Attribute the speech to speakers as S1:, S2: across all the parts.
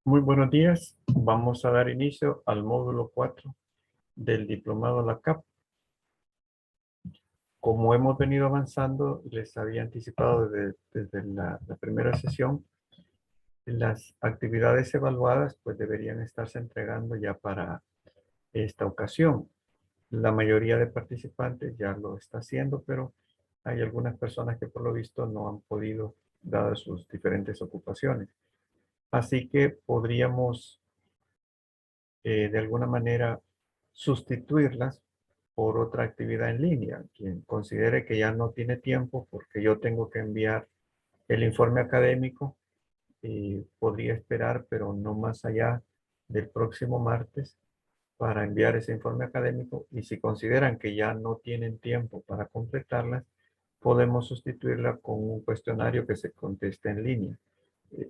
S1: Muy buenos días. Vamos a dar inicio al módulo 4 del diplomado La CAP. Como hemos venido avanzando, les había anticipado desde la primera sesión, las actividades evaluadas pues deberían estarse entregando ya para esta ocasión. La mayoría de participantes ya lo está haciendo, pero hay algunas personas que por lo visto no han podido, dadas sus diferentes ocupaciones. Así que podríamos de alguna manera sustituirlas por otra actividad en línea. Quien considere que ya no tiene tiempo porque yo tengo que enviar el informe académico y podría esperar, pero no más allá del próximo martes para enviar ese informe académico. Y si consideran que ya no tienen tiempo para completarlas, podemos sustituirla con un cuestionario que se conteste en línea.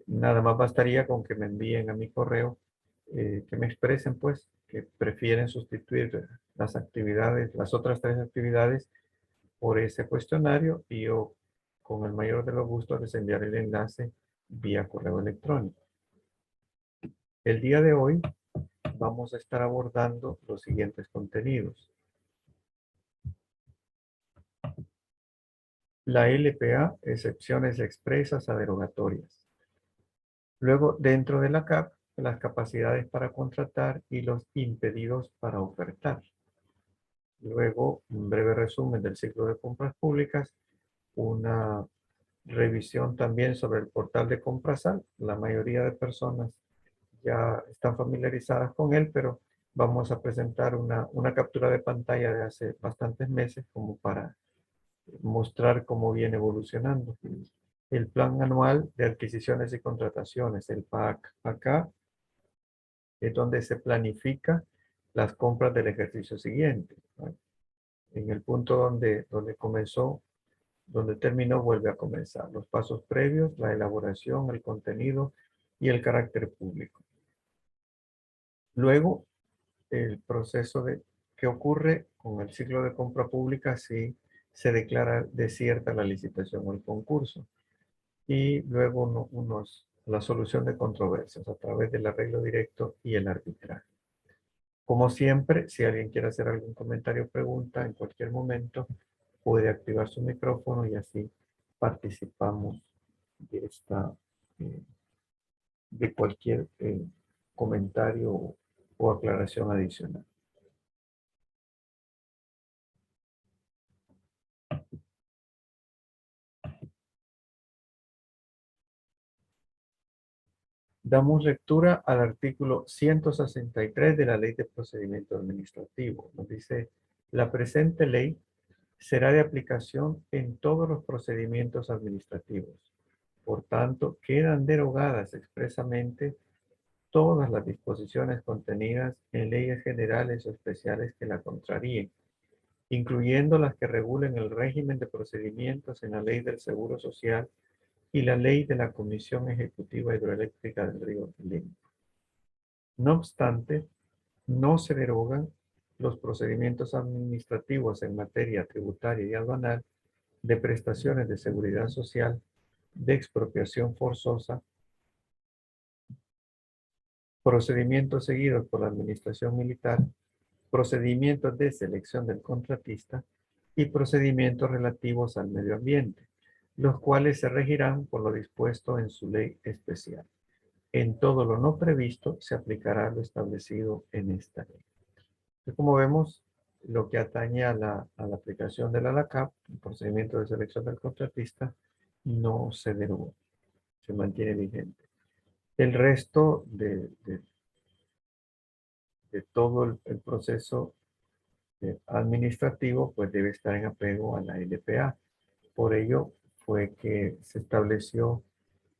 S1: Nada más bastaría con que me envíen a mi correo, que me expresen pues que prefieren sustituir las actividades, las otras tres actividades por ese cuestionario y yo con el mayor de los gustos les enviaré el enlace vía correo electrónico. El día de hoy vamos a estar abordando los siguientes contenidos. La LPA, excepciones expresas a derogatorias. Luego, dentro de la CAP, las capacidades para contratar y los impedidos para ofertar. Luego, un breve resumen del ciclo de compras públicas, una revisión también sobre el portal de Comprasal. La mayoría de personas ya están familiarizadas con él, pero vamos a presentar una captura de pantalla de hace bastantes meses como para mostrar cómo viene evolucionando. El plan anual de adquisiciones y contrataciones, el PAC. Acá es donde se planifica las compras del ejercicio siguiente. En el punto donde comenzó, donde terminó, vuelve a comenzar. Los pasos previos, la elaboración, el contenido y el carácter público. Luego, el proceso de qué ocurre con el ciclo de compra pública si se declara desierta la licitación o el concurso. Y luego la solución de controversias a través del arreglo directo y el arbitraje. Como siempre, si alguien quiere hacer algún comentario o pregunta en cualquier momento, puede activar su micrófono y así participamos de eh, de cualquier comentario o aclaración adicional. Damos lectura al artículo 163 de la Ley de Procedimiento Administrativo. Nos dice, la presente ley será de aplicación en todos los procedimientos administrativos. Por tanto, quedan derogadas expresamente todas las disposiciones contenidas en leyes generales o especiales que la contraríen, incluyendo las que regulen el régimen de procedimientos en la Ley del Seguro Social y la Ley de la Comisión Ejecutiva Hidroeléctrica del Río Lima. No obstante, no se derogan los procedimientos administrativos en materia tributaria y aduanal, de prestaciones de seguridad social, de expropiación forzosa, procedimientos seguidos por la administración militar, procedimientos de selección del contratista y procedimientos relativos al medio ambiente, los cuales se regirán por lo dispuesto en su ley especial. En todo lo no previsto se aplicará lo establecido en esta ley. Entonces, como vemos, lo que atañe a la aplicación de la LACAP, el procedimiento de selección del contratista, no se derogó, se mantiene vigente. El resto de todo el proceso administrativo pues debe estar en apego a la LPA. Por ello fue que se estableció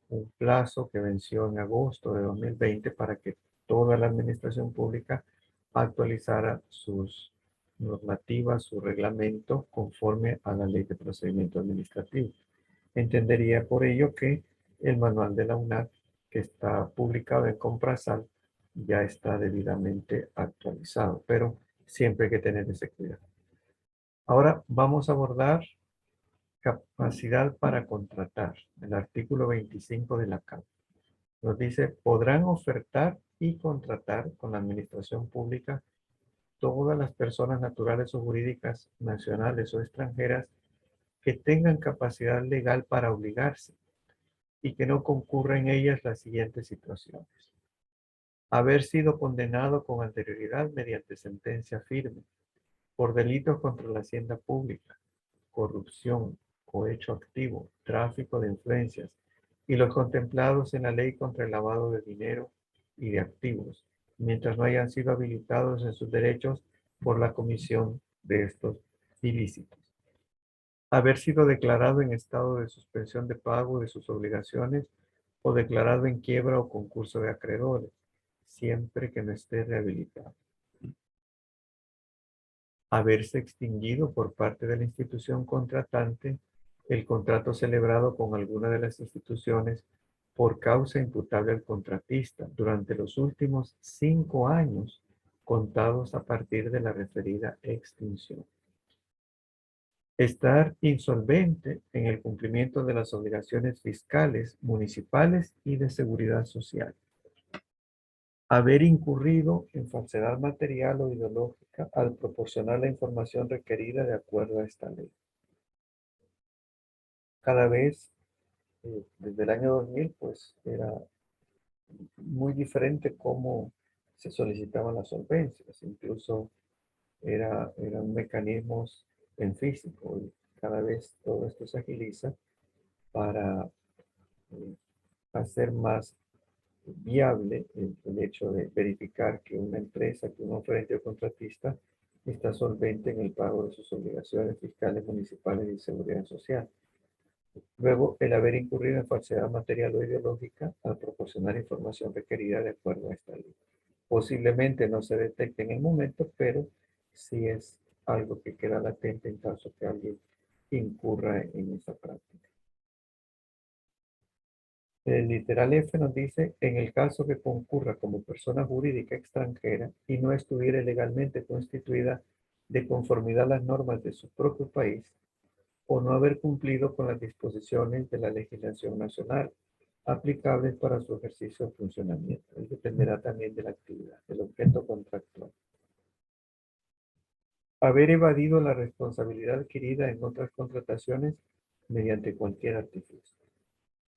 S1: un plazo que venció en agosto de 2020 para que toda la administración pública actualizara sus normativas, su reglamento conforme a la Ley de Procedimiento Administrativo. Entendería por ello que el manual de la UNAC, que está publicado en Comprasal, ya está debidamente actualizado, pero siempre hay que tener ese cuidado. Ahora vamos a abordar capacidad para contratar, el artículo 25 de la CAP. Nos dice, podrán ofertar y contratar con la administración pública todas las personas naturales o jurídicas nacionales o extranjeras que tengan capacidad legal para obligarse y que no concurra en ellas las siguientes situaciones: haber sido condenado con anterioridad mediante sentencia firme por delitos contra la hacienda pública, corrupción, cohecho activo, tráfico de influencias y los contemplados en la ley contra el lavado de dinero y de activos, mientras no hayan sido habilitados en sus derechos por la comisión de estos ilícitos. Haber sido declarado en estado de suspensión de pago de sus obligaciones o declarado en quiebra o concurso de acreedores, siempre que no esté rehabilitado. Haberse extinguido por parte de la institución contratante el contrato celebrado con alguna de las instituciones por causa imputable al contratista durante los últimos 5 años contados a partir de la referida extinción. Estar insolvente en el cumplimiento de las obligaciones fiscales, municipales y de seguridad social. Haber incurrido en falsedad material o ideológica al proporcionar la información requerida de acuerdo a esta ley. Cada vez, desde el año 2000, pues era muy diferente cómo se solicitaban las solvencias. Incluso eran mecanismos en físico y cada vez todo esto se agiliza para hacer más viable el hecho de verificar que una empresa, que un oferente o contratista está solvente en el pago de sus obligaciones fiscales, municipales y de seguridad social. Luego, el haber incurrido en falsedad material o ideológica al proporcionar información requerida de acuerdo a esta ley. Posiblemente no se detecte en el momento, pero sí es algo que queda latente en caso que alguien incurra en esa práctica. El literal F nos dice, en el caso que concurra como persona jurídica extranjera y no estuviera legalmente constituida de conformidad a las normas de su propio país, o no haber cumplido con las disposiciones de la legislación nacional aplicables para su ejercicio o funcionamiento. Dependerá también de la actividad, del objeto contractual. Haber evadido la responsabilidad adquirida en otras contrataciones mediante cualquier artificio.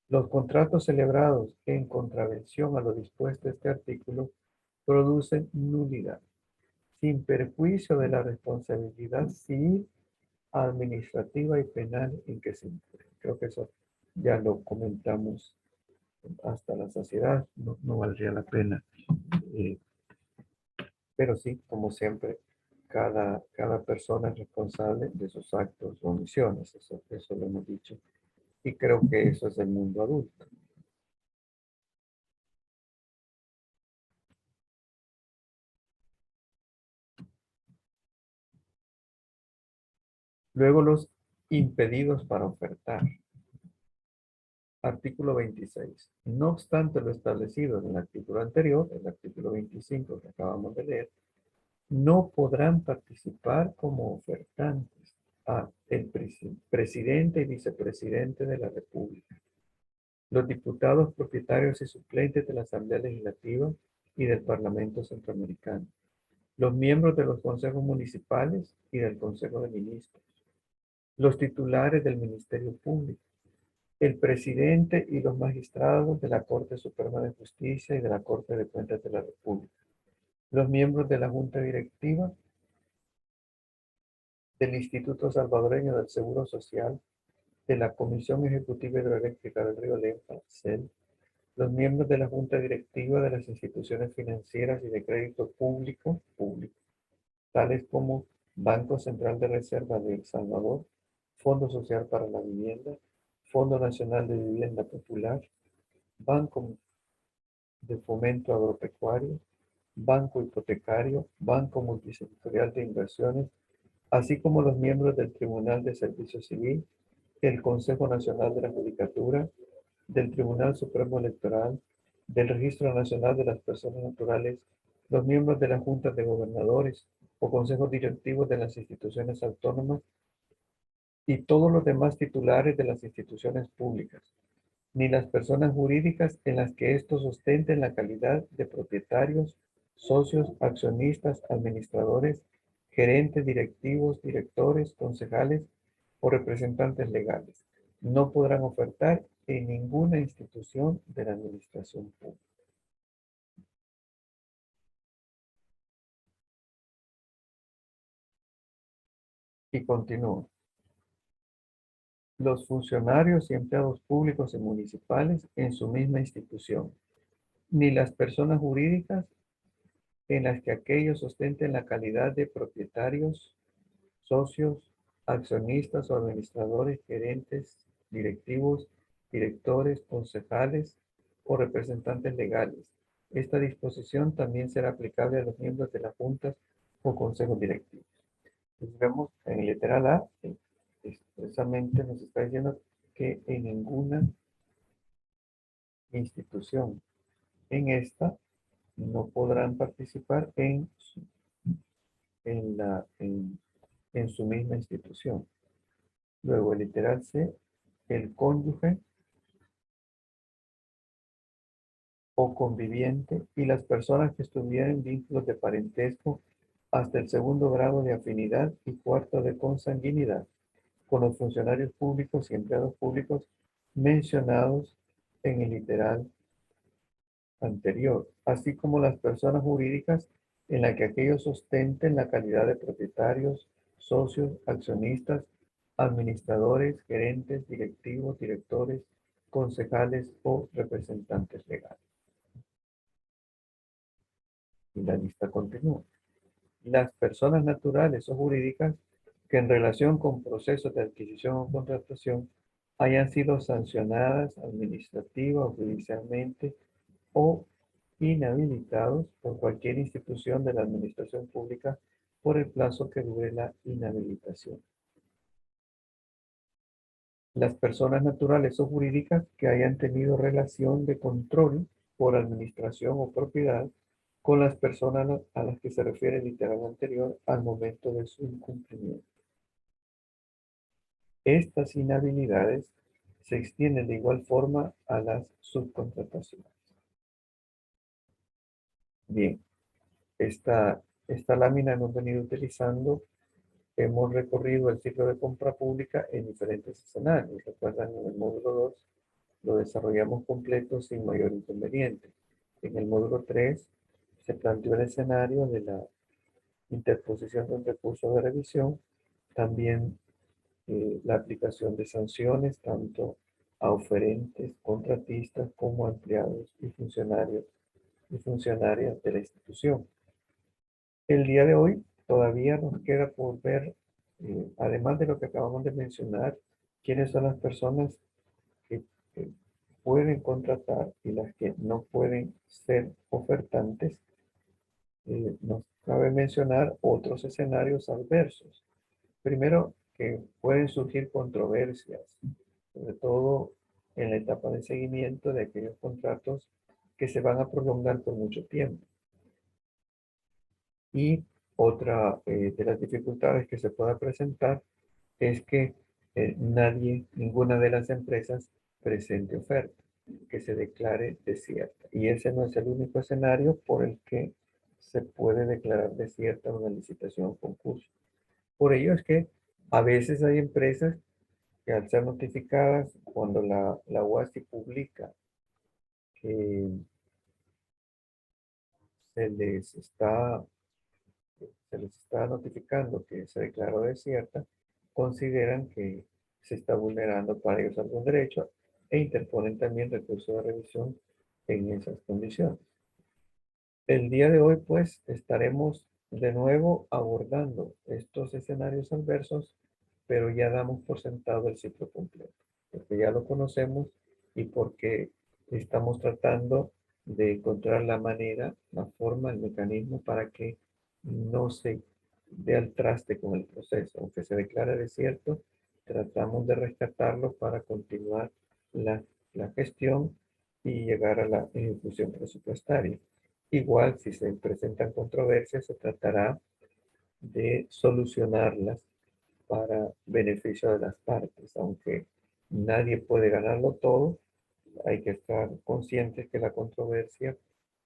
S1: Los contratos celebrados en contravención a lo dispuesto en este artículo producen nulidad, sin perjuicio de la responsabilidad civil, administrativa y penal en que se incurre. Creo que eso ya lo comentamos hasta la saciedad, no valdría la pena. Pero sí, como siempre, cada persona es responsable de sus actos o omisiones, eso lo hemos dicho. Y creo que eso es el mundo adulto. Luego los impedidos para ofertar. Artículo 26. No obstante lo establecido en el artículo anterior, el artículo 25 que acabamos de leer, no podrán participar como ofertantes el presidente y vicepresidente de la República, los diputados propietarios y suplentes de la Asamblea Legislativa y del Parlamento Centroamericano, los miembros de los consejos municipales y del Consejo de Ministros, los titulares del Ministerio Público, el presidente y los magistrados de la Corte Suprema de Justicia y de la Corte de Cuentas de la República, los miembros de la Junta Directiva del Instituto Salvadoreño del Seguro Social, de la Comisión Ejecutiva Hidroeléctrica del Río Lempa, CEL, los miembros de la Junta Directiva de las instituciones financieras y de crédito público, tales como Banco Central de Reserva de El Salvador, Fondo Social para la Vivienda, Fondo Nacional de Vivienda Popular, Banco de Fomento Agropecuario, Banco Hipotecario, Banco Multisectorial de Inversiones, así como los miembros del Tribunal de Servicio Civil, el Consejo Nacional de la Judicatura, del Tribunal Supremo Electoral, del Registro Nacional de las Personas Naturales, los miembros de las juntas de gobernadores o consejos directivos de las instituciones autónomas y todos los demás titulares de las instituciones públicas, ni las personas jurídicas en las que estos ostenten la calidad de propietarios, socios, accionistas, administradores, gerentes, directivos, directores, concejales o representantes legales. No podrán ofertar en ninguna institución de la administración pública. Y continúa. Los funcionarios y empleados públicos y municipales en su misma institución, ni las personas jurídicas en las que aquellos ostenten la calidad de propietarios, socios, accionistas o administradores, gerentes, directivos, directores, concejales o representantes legales. Esta disposición también será aplicable a los miembros de las juntas o consejos directivos. Entonces vemos en el literal A, expresamente nos está diciendo que en ninguna institución en esta no podrán participar en su misma institución. Luego el literal C, el cónyuge o conviviente y las personas que estuvieran vínculos de parentesco hasta el segundo grado de afinidad y cuarto de consanguinidad con los funcionarios públicos y empleados públicos mencionados en el literal anterior, así como las personas jurídicas en la que aquellos ostenten la calidad de propietarios, socios, accionistas, administradores, gerentes, directivos, directores, concejales o representantes legales. Y la lista continúa. Las personas naturales o jurídicas que en relación con procesos de adquisición o contratación hayan sido sancionadas administrativa o judicialmente o inhabilitados por cualquier institución de la administración pública por el plazo que dure la inhabilitación. Las personas naturales o jurídicas que hayan tenido relación de control por administración o propiedad con las personas a las que se refiere el literal anterior al momento de su incumplimiento. Estas inhabilidades se extienden de igual forma a las subcontrataciones. Bien, esta lámina hemos venido utilizando, hemos recorrido el ciclo de compra pública en diferentes escenarios. Recuerdan, en el módulo 2 lo desarrollamos completo sin mayor inconveniente. En el módulo 3 se planteó el escenario de la interposición de un recurso de revisión, también la aplicación de sanciones tanto a oferentes, contratistas como a empleados y funcionarios y funcionarias de la institución. El día de hoy todavía nos queda por ver, además de lo que acabamos de mencionar, quiénes son las personas que pueden contratar y las que no pueden ser ofertantes. Nos cabe mencionar otros escenarios adversos. Primero, que pueden surgir controversias, sobre todo en la etapa de seguimiento de aquellos contratos que se van a prolongar por mucho tiempo. Y otra de las dificultades que se pueda presentar es que ninguna de las empresas presente oferta, que se declare desierta. Y ese no es el único escenario por el que se puede declarar desierta una licitación o concurso. Por ello es que a veces hay empresas que al ser notificadas, cuando la UASI publica que se les está se les está notificando que se declaró desierta, consideran que se está vulnerando para ellos algún derecho e interponen también recurso de revisión en esas condiciones. El día de hoy, pues, estaremos de nuevo abordando estos escenarios adversos, pero ya damos por sentado el ciclo completo, porque ya lo conocemos y porque estamos tratando de encontrar la manera, la forma, el mecanismo para que no se dé al traste con el proceso. Aunque se declare desierto, tratamos de rescatarlo para continuar la gestión y llegar a la ejecución presupuestaria. Igual, si se presentan controversias, se tratará de solucionarlas para beneficio de las partes, aunque nadie puede ganarlo todo, hay que estar conscientes que la controversia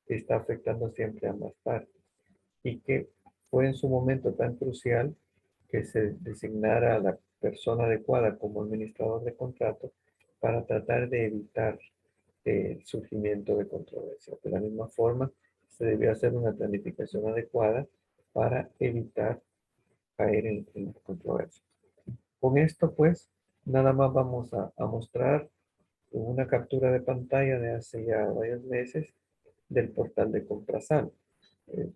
S1: está afectando siempre a ambas partes y que fue en su momento tan crucial que se designara a la persona adecuada como administrador de contrato para tratar de evitar el surgimiento de controversia. De la misma forma, se debió hacer una planificación adecuada para evitar caer en las controversias. Con esto, pues, nada más vamos a mostrar una captura de pantalla de hace ya varios meses del portal de Comprasal. Eh,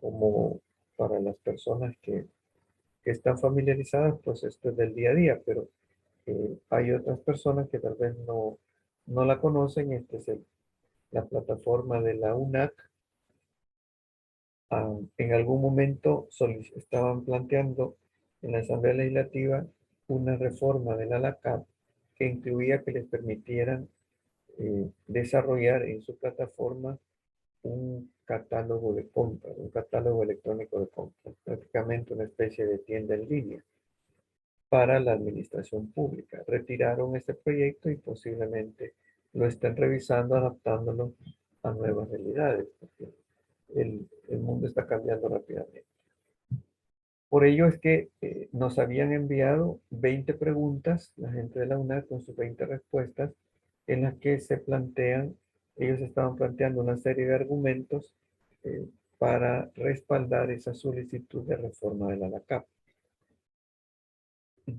S1: como para las personas que están familiarizadas, pues esto es del día a día, pero hay otras personas que tal vez no la conocen. Esta es la plataforma de la UNAC. En algún momento estaban planteando en la Asamblea Legislativa una reforma de la LACAP que incluía que les permitieran desarrollar en su plataforma un catálogo de compras, un catálogo electrónico de compras, prácticamente una especie de tienda en línea para la administración pública. Retiraron este proyecto y posiblemente lo estén revisando, adaptándolo a nuevas realidades, porque el mundo está cambiando rápidamente. Por ello es que nos habían enviado 20 preguntas, la gente de la UNAC con sus 20 respuestas, en las que se plantean, ellos estaban planteando una serie de argumentos eh, para respaldar esa solicitud de reforma de la LACAP.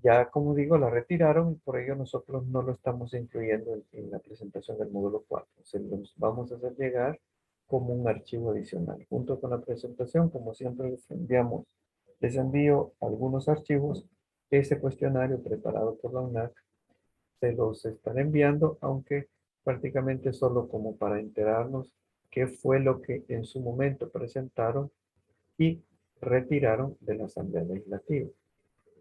S1: Ya, como digo, la retiraron y por ello nosotros no lo estamos incluyendo en la presentación del módulo 4. Se los vamos a hacer llegar como un archivo adicional. Junto con la presentación, como siempre les envío algunos archivos. Ese cuestionario preparado por la UNAC se los están enviando, aunque prácticamente solo como para enterarnos qué fue lo que en su momento presentaron y retiraron de la Asamblea Legislativa.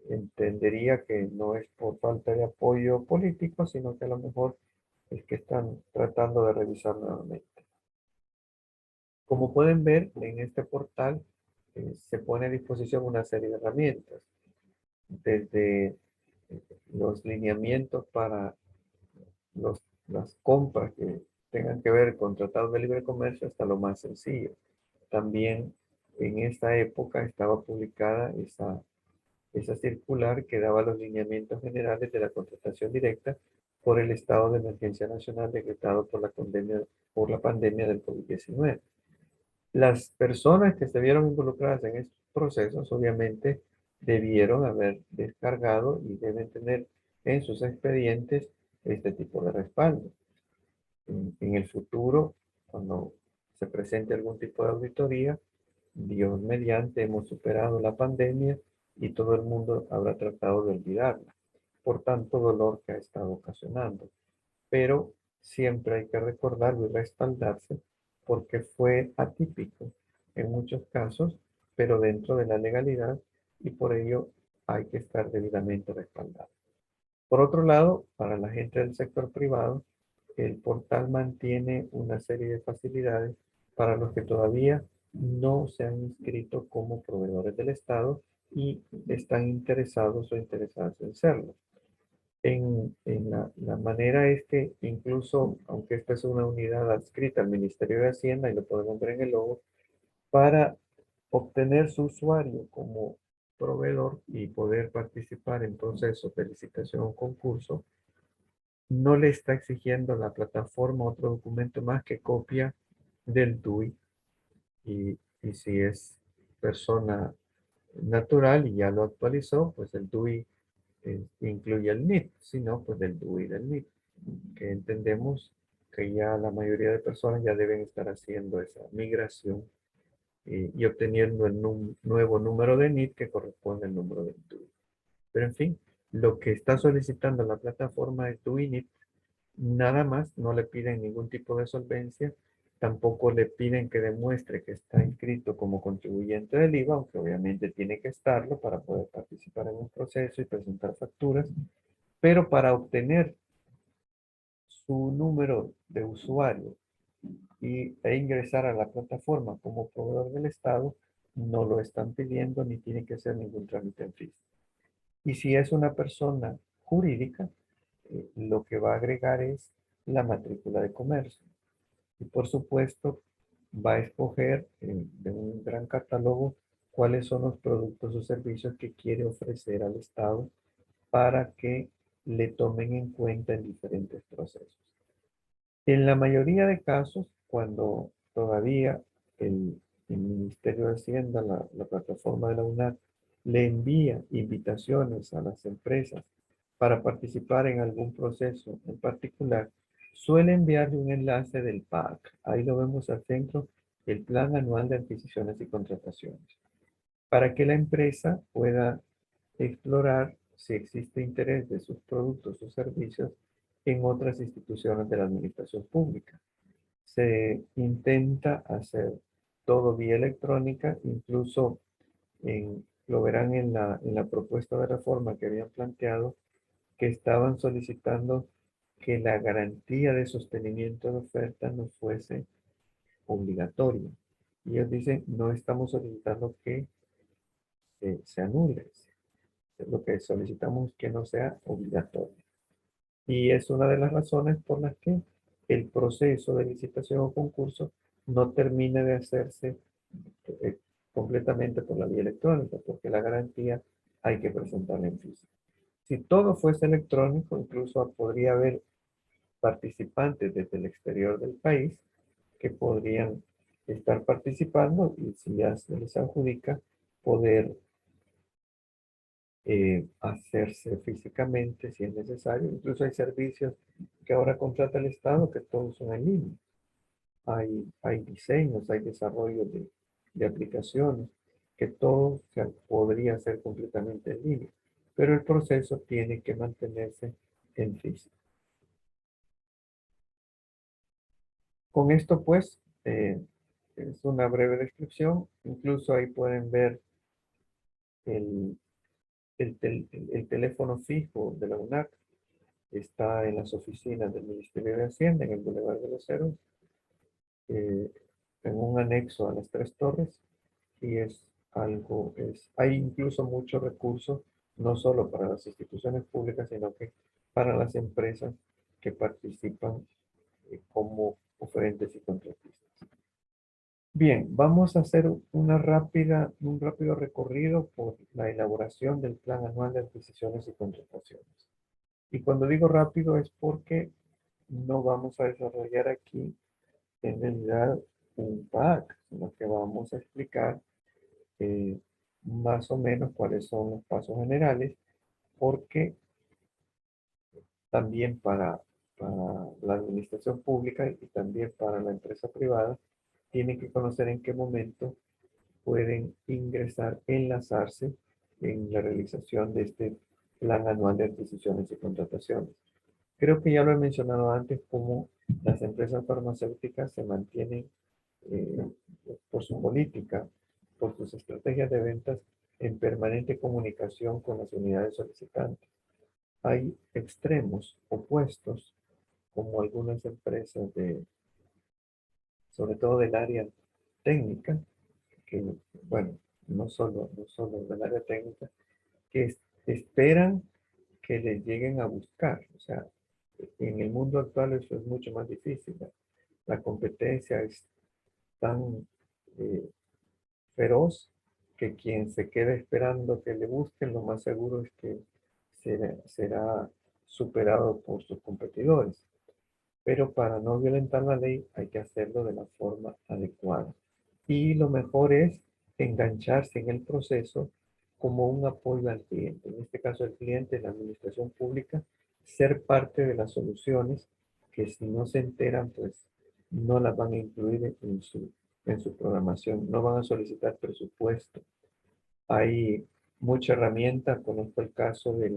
S1: Entendería que no es por falta de apoyo político, sino que a lo mejor es que están tratando de revisar nuevamente. Como pueden ver, en este portal se pone a disposición una serie de herramientas, desde los lineamientos para las compras que tengan que ver con tratados de libre comercio hasta lo más sencillo. También en esta época estaba publicada esa circular que daba los lineamientos generales de la contratación directa por el estado de emergencia nacional decretado por la pandemia del COVID-19. Las personas que se vieron involucradas en estos procesos obviamente debieron haber descargado y deben tener en sus expedientes este tipo de respaldo. En el futuro, cuando se presente algún tipo de auditoría, Dios mediante, hemos superado la pandemia y todo el mundo habrá tratado de olvidarla por tanto dolor que ha estado ocasionando. Pero siempre hay que recordarlo y respaldarse porque fue atípico en muchos casos, pero dentro de la legalidad, y por ello hay que estar debidamente respaldado. Por otro lado, para la gente del sector privado, el portal mantiene una serie de facilidades para los que todavía no se han inscrito como proveedores del Estado y están interesados o interesadas en serlo. La manera es que incluso, aunque esta es una unidad adscrita al Ministerio de Hacienda, y lo podemos ver en el logo, para obtener su usuario como proveedor y poder participar en procesos de licitación o concurso, no le está exigiendo la plataforma otro documento más que copia del DUI. Y si es persona natural y ya lo actualizó, pues el DUI incluye el NIT, si no, pues del DUI del NIT, que entendemos que ya la mayoría de personas ya deben estar haciendo esa migración y obteniendo el nuevo número de NIT que corresponde al número del DUI. Pero en fin, lo que está solicitando la plataforma es DUI NIT, nada más. No le piden ningún tipo de solvencia, tampoco le piden que demuestre que está inscrito como contribuyente del IVA, aunque obviamente tiene que estarlo para poder participar en un proceso y presentar facturas, pero para obtener su número de usuario e ingresar a la plataforma como proveedor del Estado, no lo están pidiendo ni tiene que hacer ningún trámite en físico. Y si es una persona jurídica, lo que va a agregar es la matrícula de comercio. Y por supuesto, va a escoger de un gran catálogo cuáles son los productos o servicios que quiere ofrecer al Estado para que le tomen en cuenta en diferentes procesos. En la mayoría de casos, cuando todavía el Ministerio de Hacienda, la plataforma de la UNAC, le envía invitaciones a las empresas para participar en algún proceso en particular, suele enviarle un enlace del PAC. Ahí lo vemos al centro, el Plan Anual de Adquisiciones y Contrataciones, para que la empresa pueda explorar si existe interés de sus productos o servicios en otras instituciones de la administración pública. Se intenta hacer todo vía electrónica, incluso lo verán en la propuesta de reforma que habían planteado, que estaban solicitando que la garantía de sostenimiento de oferta no fuese obligatoria. Y ellos dicen, no estamos solicitando que se anule, lo que solicitamos es que no sea obligatorio. Y es una de las razones por las que el proceso de licitación o concurso no termina de hacerse eh, completamente por la vía electrónica, porque la garantía hay que presentarla en físico. Si todo fuese electrónico, incluso podría haber participantes desde el exterior del país que podrían estar participando y si ya se les adjudica, poder hacerse físicamente si es necesario. Incluso hay servicios que ahora contrata el Estado que todos son en línea. Hay diseños, hay desarrollo de aplicaciones que todo se podría hacer completamente en línea, pero el proceso tiene que mantenerse en físico. Con esto pues es una breve descripción. Incluso ahí pueden ver el, el teléfono fijo de la UNAC. Está en las oficinas del Ministerio de Hacienda, en el Boulevard de los Héroes, eh, en un anexo a las Tres Torres, y hay incluso muchos recursos, no solo para las instituciones públicas, sino que para las empresas que participan como oferentes y contratistas. Bien, vamos a hacer un rápido recorrido por la elaboración del Plan Anual de Adquisiciones y Contrataciones. Y cuando digo rápido es porque no vamos a desarrollar aquí en realidad un pack, sino que vamos a explicar eh, más o menos cuáles son los pasos generales, porque también para la administración pública y también para la empresa privada, tienen que conocer en qué momento pueden ingresar, enlazarse en la realización de este plan anual de adquisiciones y contrataciones. Creo que ya lo he mencionado antes, cómo las empresas farmacéuticas se mantienen eh, por su política, por sus estrategias de ventas, en permanente comunicación con las unidades solicitantes. Hay extremos opuestos, como algunas empresas sobre todo del área técnica, que, bueno, no solo del área técnica, que esperan que les lleguen a buscar. O sea, en el mundo actual eso es mucho más difícil. La competencia es tan eh, feroz que quien se quede esperando que le busquen, lo más seguro es que será superado por sus competidores. Pero para no violentar la ley hay que hacerlo de la forma adecuada. Y lo mejor es engancharse en el proceso como un apoyo al cliente. En este caso, el cliente, la administración pública, ser parte de las soluciones que si no se enteran, pues no las van a incluir en su programación, no van a solicitar presupuesto. Hay mucha herramienta, conozco el caso de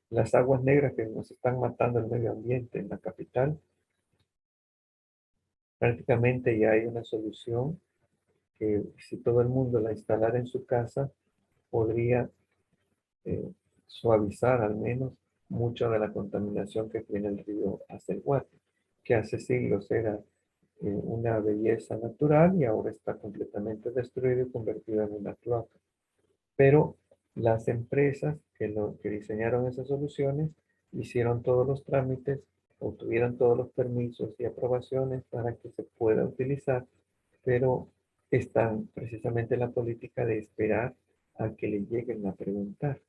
S1: las aguas negras que nos están matando el medio ambiente en la capital. Prácticamente ya hay una solución que si todo el mundo la instalara en su casa, podría eh, suavizar al menos mucha de la contaminación que tiene el río Acelhuate, que hace siglos era una belleza natural y ahora está completamente destruido y convertido en una cloaca. Pero las empresas que diseñaron esas soluciones hicieron todos los trámites, obtuvieron todos los permisos y aprobaciones para que se pueda utilizar, pero están precisamente en la política de esperar a que le lleguen a preguntar.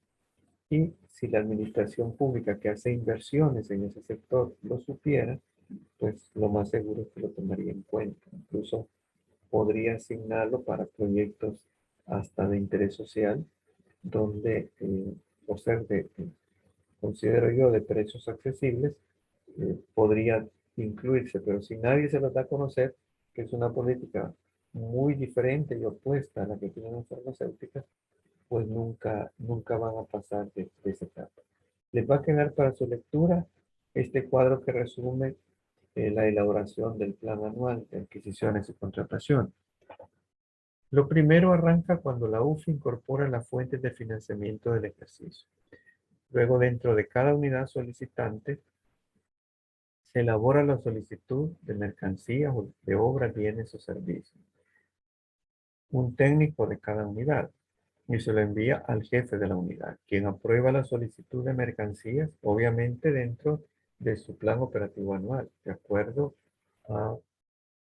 S1: Y si la administración pública que hace inversiones en ese sector lo supiera, pues lo más seguro es que lo tomaría en cuenta. Incluso podría asignarlo para proyectos hasta de interés social, donde, por ser considero yo, de precios accesibles, podría incluirse, pero si nadie se los da a conocer, que es una política muy diferente y opuesta a la que tienen las farmacéuticas, pues nunca van a pasar de esa etapa. Les va a quedar para su lectura este cuadro que resume la elaboración del plan anual de adquisiciones y contratación. Lo primero arranca cuando la UFI incorpora las fuentes de financiamiento del ejercicio. Luego, dentro de cada unidad solicitante, se elabora la solicitud de mercancías o de obras, bienes o servicios. Un técnico de cada unidad y se lo envía al jefe de la unidad, quien aprueba la solicitud de mercancías, obviamente dentro de su plan operativo anual, de acuerdo a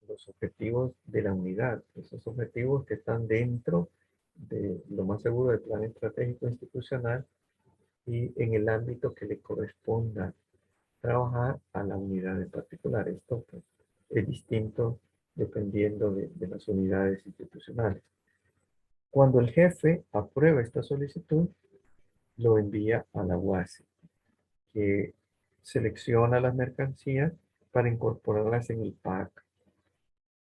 S1: los objetivos de la unidad, esos objetivos que están dentro de lo más seguro del plan estratégico institucional y en el ámbito que le corresponda trabajar a la unidad en particular. Esto pues, es distinto dependiendo de las unidades institucionales. Cuando el jefe aprueba esta solicitud, lo envía a la UASI, que selecciona las mercancías para incorporarlas en el PAC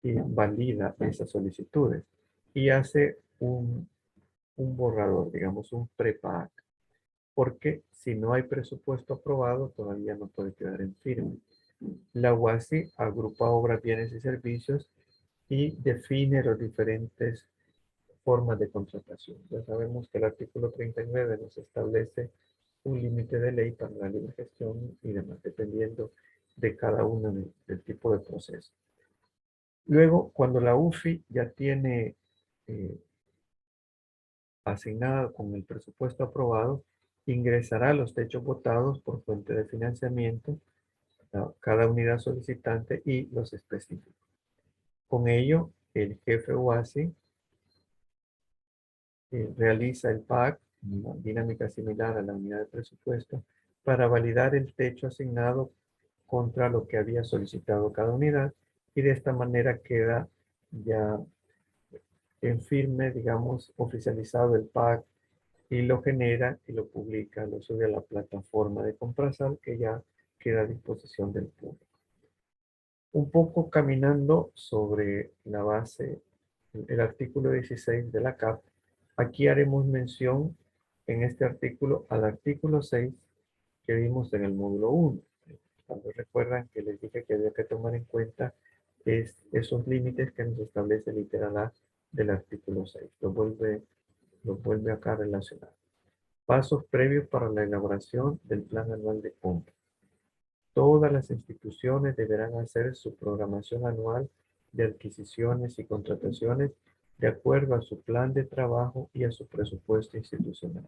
S1: y valida esas solicitudes y hace un borrador, digamos un pre-PAC, porque si no hay presupuesto aprobado todavía no puede quedar en firme. La UASI agrupa obras, bienes y servicios y define los diferentes formas de contratación. Ya sabemos que el artículo 39 nos establece un límite de ley para la libre gestión y demás, dependiendo de cada uno del tipo de proceso. Luego, cuando la UFI ya tiene eh, asignada con el presupuesto aprobado, ingresará los techos votados por fuente de financiamiento a cada unidad solicitante y los específicos. Con ello, el jefe UASI realiza el PAC, una dinámica similar a la unidad de presupuesto, para validar el techo asignado contra lo que había solicitado cada unidad y de esta manera queda ya en firme, digamos, oficializado el PAC y lo genera y lo publica, lo sube a la plataforma de Comprasal que ya queda a disposición del público. Un poco caminando sobre la base, el artículo 16 de la CAP, aquí haremos mención en este artículo al artículo 6 que vimos en el módulo 1. Cuando recuerdan que les dije que había que tomar en cuenta esos límites que nos establece literal A del artículo 6. Lo vuelve acá a relacionar. Pasos previos para la elaboración del plan anual de compra. Todas las instituciones deberán hacer su programación anual de adquisiciones y contrataciones de acuerdo a su plan de trabajo y a su presupuesto institucional.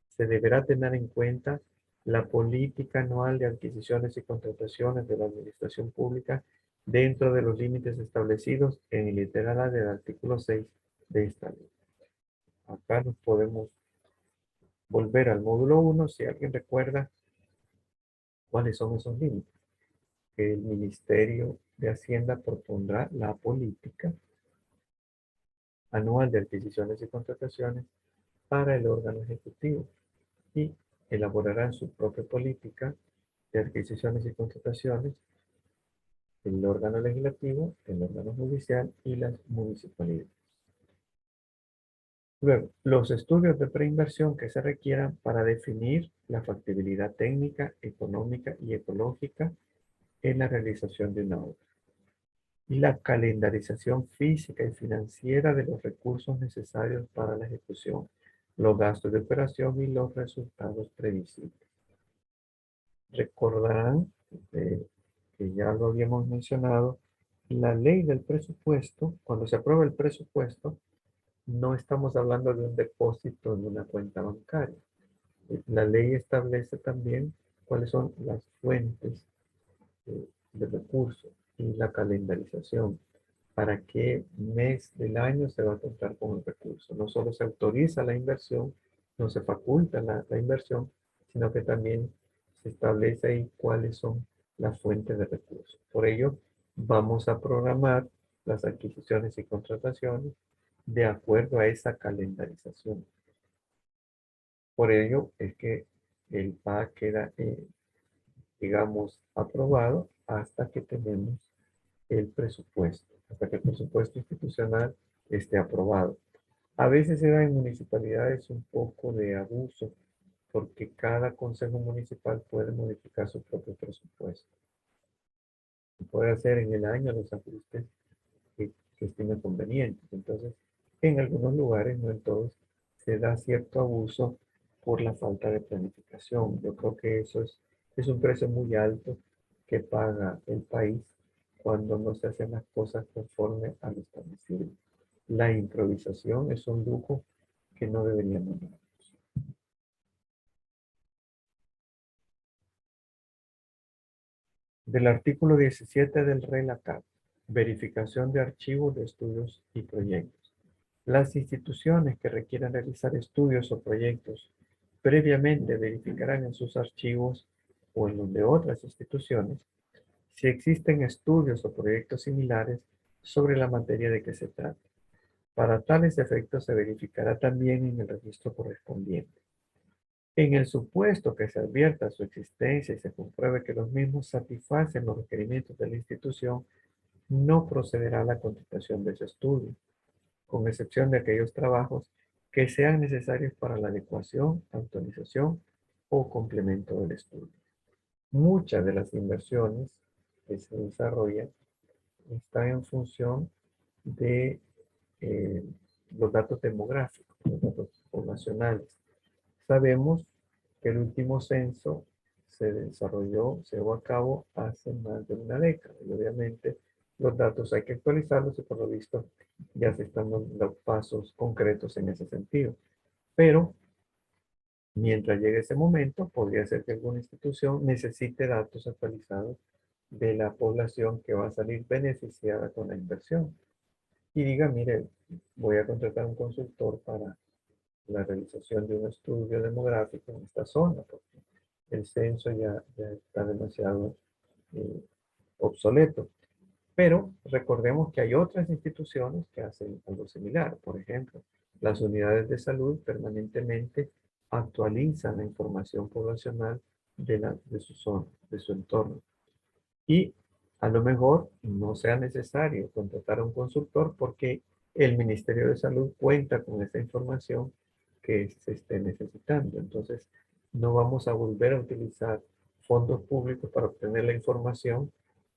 S1: Se deberá tener en cuenta la política anual de adquisiciones y contrataciones de la administración pública dentro de los límites establecidos en el literal A del artículo 6 de esta ley. Acá nos podemos volver al módulo 1 si alguien recuerda cuáles son esos límites. El Ministerio de Hacienda propondrá la política anual de adquisiciones y contrataciones para el órgano ejecutivo y elaborará su propia política de adquisiciones y contrataciones el órgano legislativo, el órgano judicial y las municipalidades. Luego, los estudios de preinversión que se requieran para definir la factibilidad técnica, económica y ecológica en la realización de una obra. Y la calendarización física y financiera de los recursos necesarios para la ejecución, los gastos de operación y los resultados previsibles. Recordarán que ya lo habíamos mencionado, la ley del presupuesto, cuando se aprueba el presupuesto, no estamos hablando de un depósito en una cuenta bancaria. La ley establece también cuáles son las fuentes de recursos y la calendarización. ¿Para qué mes del año se va a contar con el recurso? No solo se autoriza la inversión, no se faculta la inversión, sino que también se establece ahí cuáles son las fuentes de recursos. Por ello, vamos a programar las adquisiciones y contrataciones de acuerdo a esa calendarización. Por ello es que el PA queda, digamos, aprobado hasta que tenemos el presupuesto, hasta que el presupuesto institucional esté aprobado. A veces se da en municipalidades un poco de abuso porque cada consejo municipal puede modificar su propio presupuesto. Puede hacer en el año los ajustes que estime convenientes. Entonces, en algunos lugares, no en todos, se da cierto abuso por la falta de planificación. Yo creo que eso es un precio muy alto que paga el país cuando no se hacen las cosas conforme a lo establecido. La improvisación es un lujo que no deberíamos dar. Del artículo 17 del RELACAP, verificación de archivos de estudios y proyectos. Las instituciones que requieran realizar estudios o proyectos previamente verificarán en sus archivos o en los de otras instituciones si existen estudios o proyectos similares sobre la materia de que se trata. Para tales efectos se verificará también en el registro correspondiente. En el supuesto que se advierta su existencia y se compruebe que los mismos satisfacen los requerimientos de la institución, no procederá a la contratación de ese estudio, con excepción de aquellos trabajos que sean necesarios para la adecuación, actualización o complemento del estudio. Muchas de las inversiones que se desarrollan están en función de eh, los datos demográficos, los datos poblacionales. Sabemos que el último censo se desarrolló, se llevó a cabo hace más de una década y obviamente los datos hay que actualizarlos y por lo visto ya se están dando pasos concretos en ese sentido. Pero mientras llegue ese momento, podría ser que alguna institución necesite datos actualizados de la población que va a salir beneficiada con la inversión. Y diga, mire, voy a contratar un consultor para la realización de un estudio demográfico en esta zona, porque el censo ya está demasiado eh, obsoleto. Pero recordemos que hay otras instituciones que hacen algo similar. Por ejemplo, las unidades de salud permanentemente actualizan la información poblacional de su zona, de su entorno. Y a lo mejor no sea necesario contratar a un consultor porque el Ministerio de Salud cuenta con esa información que se esté necesitando. Entonces, no vamos a volver a utilizar fondos públicos para obtener la información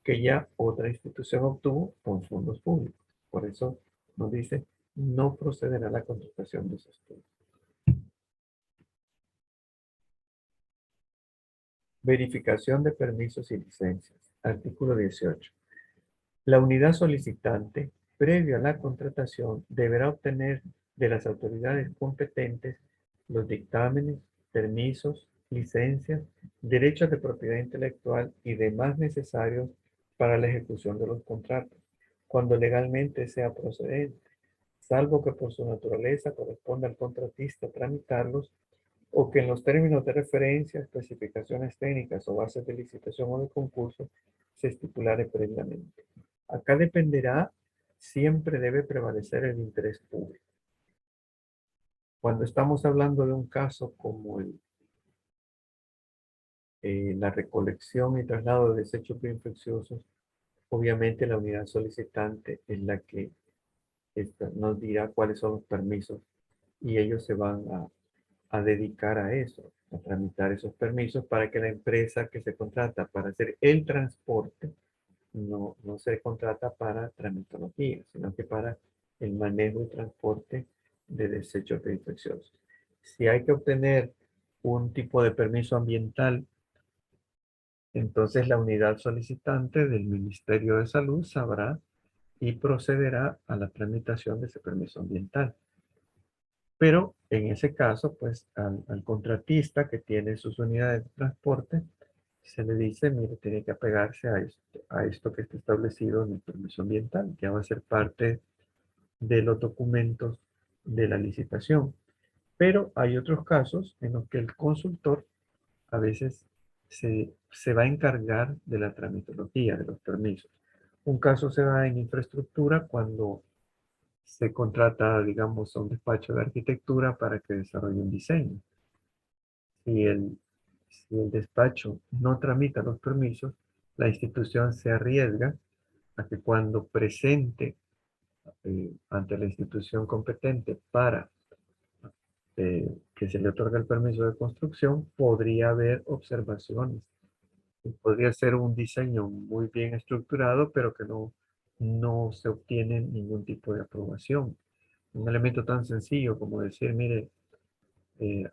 S1: que ya otra institución obtuvo con fondos públicos. Por eso nos dice, no procederá a la contratación de esos estudios. Verificación de permisos y licencias. Artículo 18. La unidad solicitante, previo a la contratación, deberá obtener de las autoridades competentes los dictámenes, permisos, licencias, derechos de propiedad intelectual y demás necesarios para la ejecución de los contratos, cuando legalmente sea procedente, salvo que por su naturaleza corresponda al contratista tramitarlos o que en los términos de referencia, especificaciones técnicas o bases de licitación o de concurso se estipulare previamente. Acá dependerá, siempre debe prevalecer el interés público. Cuando estamos hablando de un caso como la recolección y traslado de desechos bioinfecciosos, obviamente la unidad solicitante es la que nos dirá cuáles son los permisos y ellos se van a dedicar a eso, a tramitar esos permisos para que la empresa que se contrata para hacer el transporte no se contrata para tramitología, sino que para el manejo y transporte de desechos infecciosos. Si hay que obtener un tipo de permiso ambiental, entonces la unidad solicitante del Ministerio de Salud sabrá y procederá a la tramitación de ese permiso ambiental. Pero en ese caso, pues al contratista que tiene sus unidades de transporte, se le dice, mire, tiene que apegarse a esto que está establecido en el permiso ambiental, que va a ser parte de los documentos de la licitación. Pero hay otros casos en los que el consultor a veces se va a encargar de la tramitología, de los permisos. Un caso se da en infraestructura cuando se contrata, digamos, a un despacho de arquitectura para que desarrolle un diseño. Si el, si el despacho no tramita los permisos, la institución se arriesga a que cuando presente ante la institución competente para que se le otorga el permiso de construcción, podría haber observaciones. Podría ser un diseño muy bien estructurado, pero que no se obtiene ningún tipo de aprobación. Un elemento tan sencillo como decir, mire,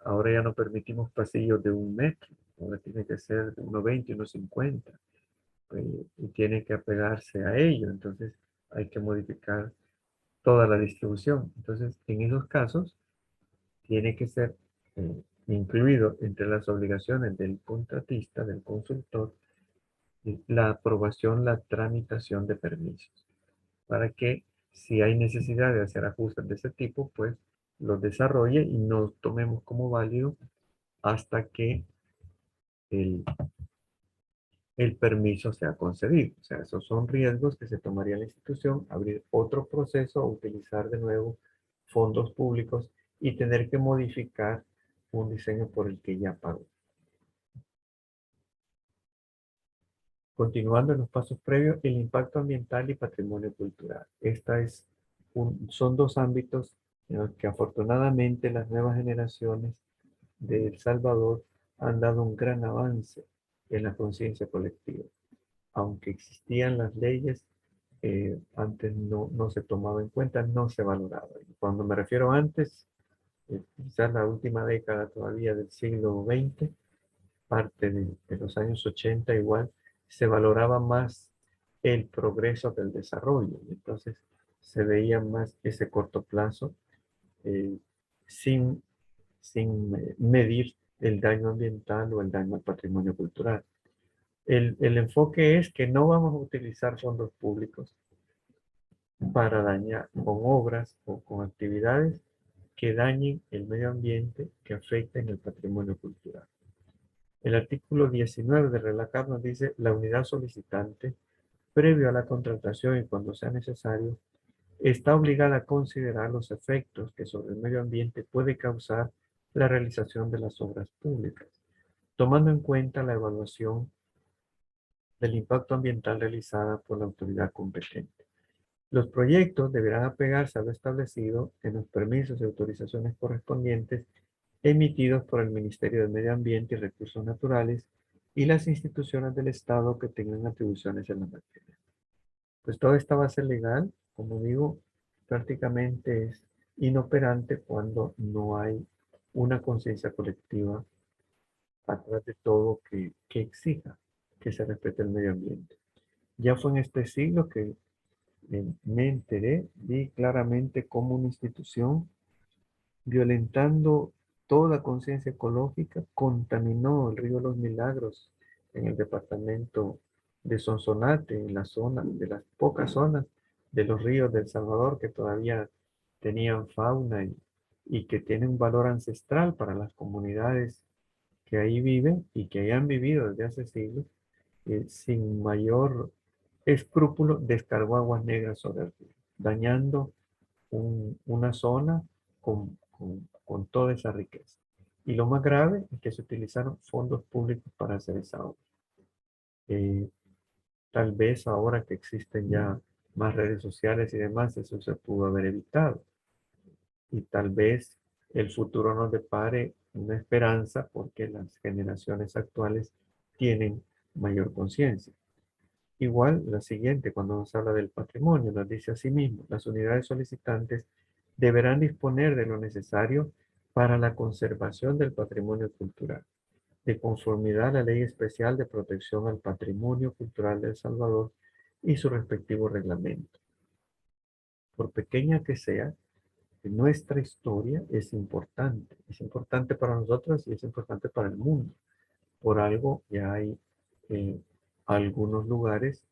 S1: ahora ya no permitimos pasillos de 1 metro, ahora tiene que ser de 1,20, 1,50, y tiene que apegarse a ello, entonces hay que modificar toda la distribución. Entonces, en esos casos, tiene que ser incluido entre las obligaciones del contratista, del consultor, la aprobación, la tramitación de permisos, para que si hay necesidad de hacer ajustes de ese tipo, pues los desarrolle y no tomemos como válido hasta que el, el permiso sea concedido. O sea, esos son riesgos que se tomaría la institución, abrir otro proceso, utilizar de nuevo fondos públicos y tener que modificar un diseño por el que ya pagó. Continuando en los pasos previos, el impacto ambiental y patrimonio cultural. Son dos ámbitos en los que afortunadamente las nuevas generaciones de El Salvador han dado un gran avance en la conciencia colectiva. Aunque existían las leyes, antes no se tomaba en cuenta, no se valoraba. Y cuando me refiero a antes, quizás la última década todavía del siglo XX, parte de los años 80 igual, se valoraba más el progreso del desarrollo. Entonces se veía más ese corto plazo eh, sin, sin medir el daño ambiental o el daño al patrimonio cultural. El enfoque es que no vamos a utilizar fondos públicos para dañar con obras o con actividades que dañen el medio ambiente, que afecten el patrimonio cultural. El artículo 19 de Relacar nos dice, la unidad solicitante, previo a la contratación y cuando sea necesario, está obligada a considerar los efectos que sobre el medio ambiente puede causar la realización de las obras públicas, tomando en cuenta la evaluación del impacto ambiental realizada por la autoridad competente. Los proyectos deberán apegarse a lo establecido en los permisos y autorizaciones correspondientes emitidos por el Ministerio de Medio Ambiente y Recursos Naturales y las instituciones del Estado que tengan atribuciones en la materia. Pues toda esta base legal, como digo, prácticamente es inoperante cuando no hay una conciencia colectiva atrás de todo que exija que se respete el medio ambiente. Ya fue en este siglo que me enteré, vi claramente cómo una institución, violentando toda conciencia ecológica, contaminó el río Los Milagros en el departamento de Sonsonate, en la zona, de las pocas zonas de los ríos de El Salvador que todavía tenían fauna y que tienen un valor ancestral para las comunidades que ahí viven y que hayan vivido desde hace siglos, sin mayor escrúpulo, descargó aguas negras sobre el río, dañando una zona con toda esa riqueza. Y lo más grave es que se utilizaron fondos públicos para hacer esa obra. Eh, Tal vez ahora que existen ya más redes sociales y demás, eso se pudo haber evitado. Y tal vez el futuro nos depare una esperanza porque las generaciones actuales tienen mayor conciencia. Igual la siguiente, cuando nos habla del patrimonio, nos dice así mismo, las unidades solicitantes deberán disponer de lo necesario para la conservación del patrimonio cultural, de conformidad a la Ley Especial de Protección al Patrimonio Cultural de El Salvador y su respectivo reglamento. Por pequeña que sea, nuestra historia es importante para nosotros y es importante para el mundo. Por algo ya hay eh, algunos lugares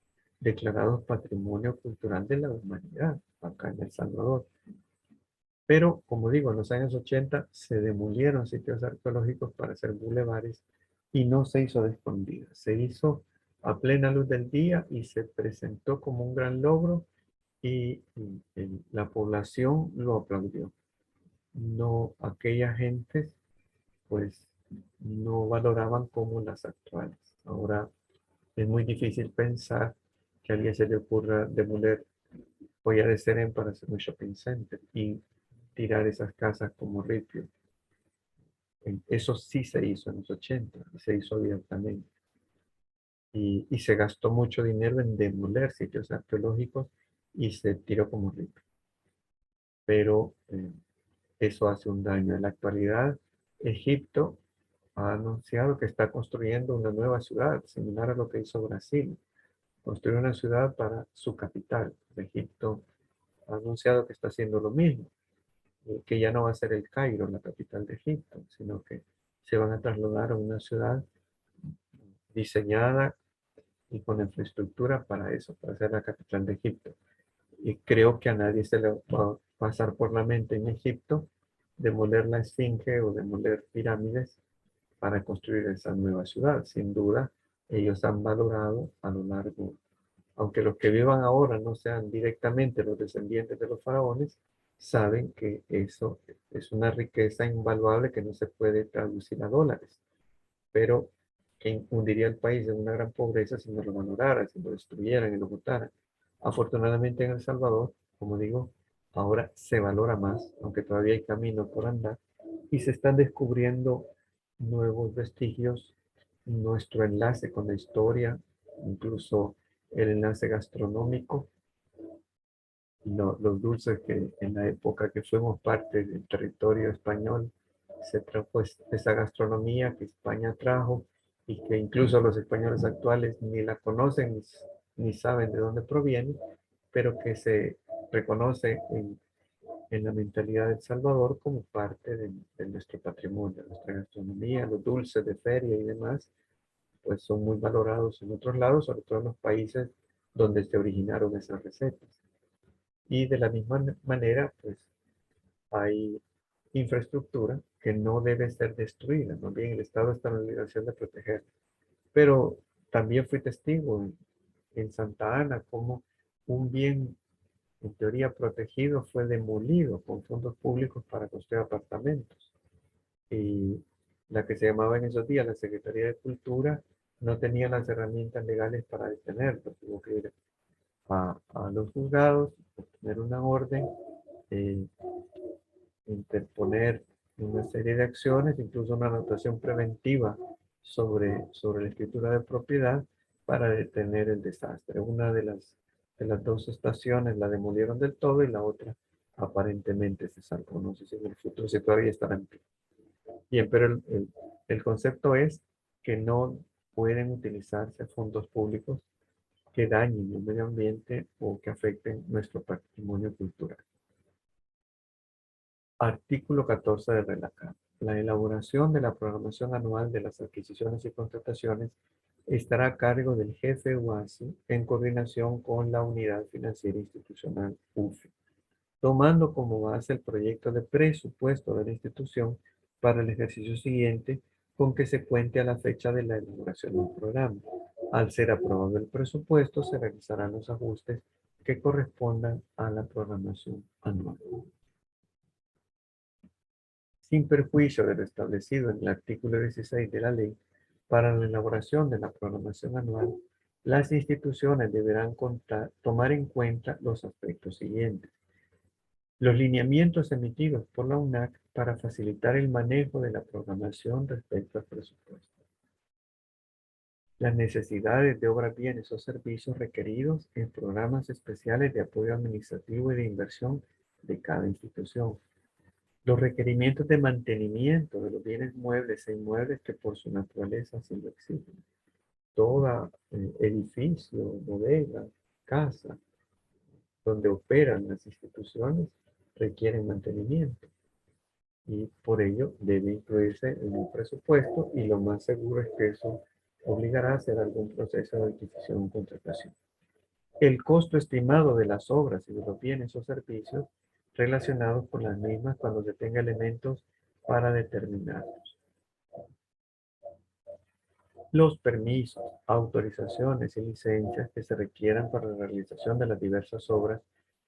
S1: declarados Patrimonio Cultural de la Humanidad, acá en El Salvador. Pero, como digo, en los años 80 se demolieron sitios arqueológicos para hacer bulevares y no se hizo de escondidas. Se hizo a plena luz del día y se presentó como un gran logro y la población lo aplaudió. No, aquellas gentes pues no valoraban como las actuales. Ahora es muy difícil pensar que a alguien se le ocurra demoler Hoya de Serén para hacer un shopping center y tirar esas casas como ripio. Eso sí se hizo en los 80, se hizo abiertamente. Y se gastó mucho dinero en demoler sitios arqueológicos y se tiró como ripio. Pero eso hace un daño. En la actualidad, Egipto ha anunciado que está construyendo una nueva ciudad, similar a lo que hizo Brasil. Construir una ciudad para su capital. Egipto ha anunciado que está haciendo lo mismo, que ya no va a ser el Cairo, la capital de Egipto, sino que se van a trasladar a una ciudad diseñada y con infraestructura para eso, para ser la capital de Egipto. Y creo que a nadie se le va a pasar por la mente en Egipto demoler la Esfinge o demoler pirámides para construir esa nueva ciudad. Sin duda, ellos han valorado a lo largo, aunque los que vivan ahora no sean directamente los descendientes de los faraones, saben que eso es una riqueza invaluable que no se puede traducir a dólares, pero que hundiría el país en una gran pobreza si no lo valoraran, si lo destruyeran y lo botaran. Afortunadamente en El Salvador, como digo, ahora se valora más, aunque todavía hay camino por andar, y se están descubriendo nuevos vestigios, nuestro enlace con la historia, incluso el enlace gastronómico, los dulces que en la época que fuimos parte del territorio español, se trajo esa gastronomía que España trajo y que incluso los españoles actuales ni la conocen ni saben de dónde proviene, pero que se reconoce en la mentalidad de El Salvador como parte de nuestro patrimonio, nuestra gastronomía, los dulces de feria y demás, pues son muy valorados en otros lados, sobre todo en los países donde se originaron esas recetas. Y de la misma manera, pues hay infraestructura que no debe ser destruida, más bien el Estado está en la obligación de proteger. Pero también fui testigo en Santa Ana como un bien en teoría protegido fue demolido con fondos públicos para construir apartamentos. Y la que se llamaba en esos días la Secretaría de Cultura no tenía las herramientas legales para detenerlo. Tuvo que ir a los juzgados, obtener una orden, eh, interponer una serie de acciones, incluso una anotación preventiva sobre la escritura de propiedad para detener el desastre. Una de las dos estaciones la demolieron del todo y la otra aparentemente se salvó. No sé si en el futuro si todavía estará en pie. Bien, pero el concepto es que no pueden utilizarse fondos públicos que dañen el medio ambiente o que afecten nuestro patrimonio cultural. Artículo 14 del RELACAR. La elaboración de la programación anual de las adquisiciones y contrataciones estará a cargo del jefe UASI en coordinación con la Unidad Financiera Institucional UFI, tomando como base el proyecto de presupuesto de la institución para el ejercicio siguiente con que se cuente a la fecha de la elaboración del programa. Al ser aprobado el presupuesto, se realizarán los ajustes que correspondan a la programación anual. Sin perjuicio de lo establecido en el artículo 16 de la ley, para la elaboración de la programación anual, las instituciones deberán tomar en cuenta los aspectos siguientes. Los lineamientos emitidos por la UNAC para facilitar el manejo de la programación respecto al presupuesto. Las necesidades de obras, bienes o servicios requeridos en programas especiales de apoyo administrativo y de inversión de cada institución. Los requerimientos de mantenimiento de los bienes muebles e inmuebles que por su naturaleza así lo exigen. Todo edificio, bodega, casa, donde operan las instituciones, requieren mantenimiento. Y por ello debe incluirse en el presupuesto y lo más seguro es que eso obligará a hacer algún proceso de adquisición o contratación. El costo estimado de las obras y de los bienes o servicios relacionados con las mismas cuando se tenga elementos para determinarlos. Los permisos, autorizaciones y licencias que se requieran para la realización de las diversas obras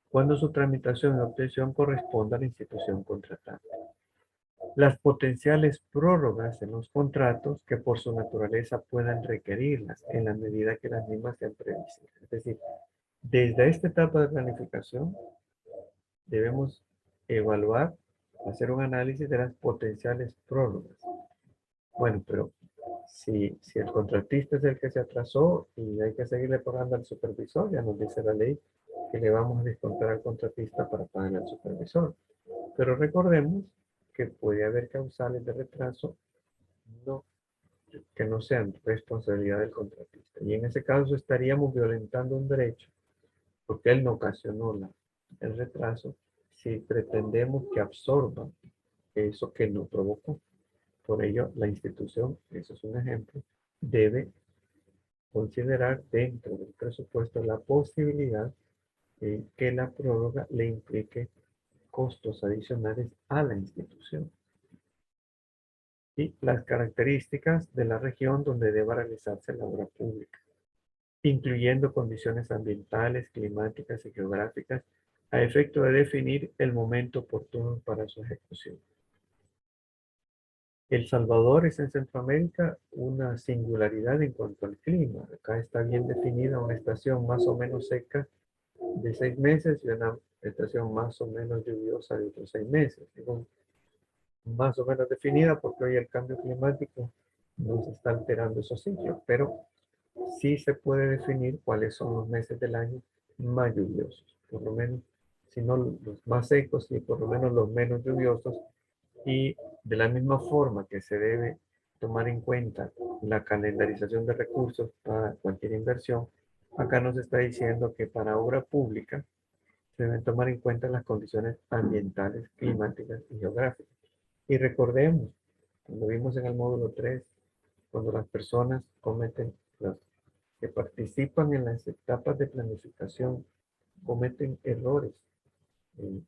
S1: cuando su tramitación y obtención corresponda a la institución contratante. Las potenciales prórrogas en los contratos que por su naturaleza puedan requerirlas en la medida que las mismas sean previsibles. Es decir, desde esta etapa de planificación debemos evaluar, hacer un análisis de las potenciales prórrogas. Bueno, pero si el contratista es el que se atrasó y hay que seguirle pagando al supervisor, ya nos dice la ley que le vamos a descontar al contratista para pagarle al supervisor. Pero recordemos que puede haber causales de retraso no, que no sean responsabilidad del contratista. Y en ese caso estaríamos violentando un derecho porque él no ocasionó el retraso si pretendemos que absorba eso que no provocó. Por ello, la institución, eso es un ejemplo, debe considerar dentro del presupuesto la posibilidad de que la prórroga le implique costos adicionales a la institución. Y las características de la región donde deba realizarse la obra pública, incluyendo condiciones ambientales, climáticas y geográficas, a efecto de definir el momento oportuno para su ejecución. El Salvador es en Centroamérica una singularidad en cuanto al clima. Acá está bien definida una estación más o menos seca de 6 meses y una estación más o menos lluviosa de otros 6 meses. Digo, más o menos definida porque hoy el cambio climático nos está alterando esos ciclos, pero sí se puede definir cuáles son los meses del año más lluviosos, por lo menos, si no los más secos y por lo menos los menos lluviosos. Y de la misma forma que se debe tomar en cuenta la calendarización de recursos para cualquier inversión, acá nos está diciendo que para obra pública se deben tomar en cuenta las condiciones ambientales, climáticas y geográficas. Y recordemos, como vimos en el módulo 3, cuando las personas cometen, las que participan en las etapas de planificación, cometen errores eh,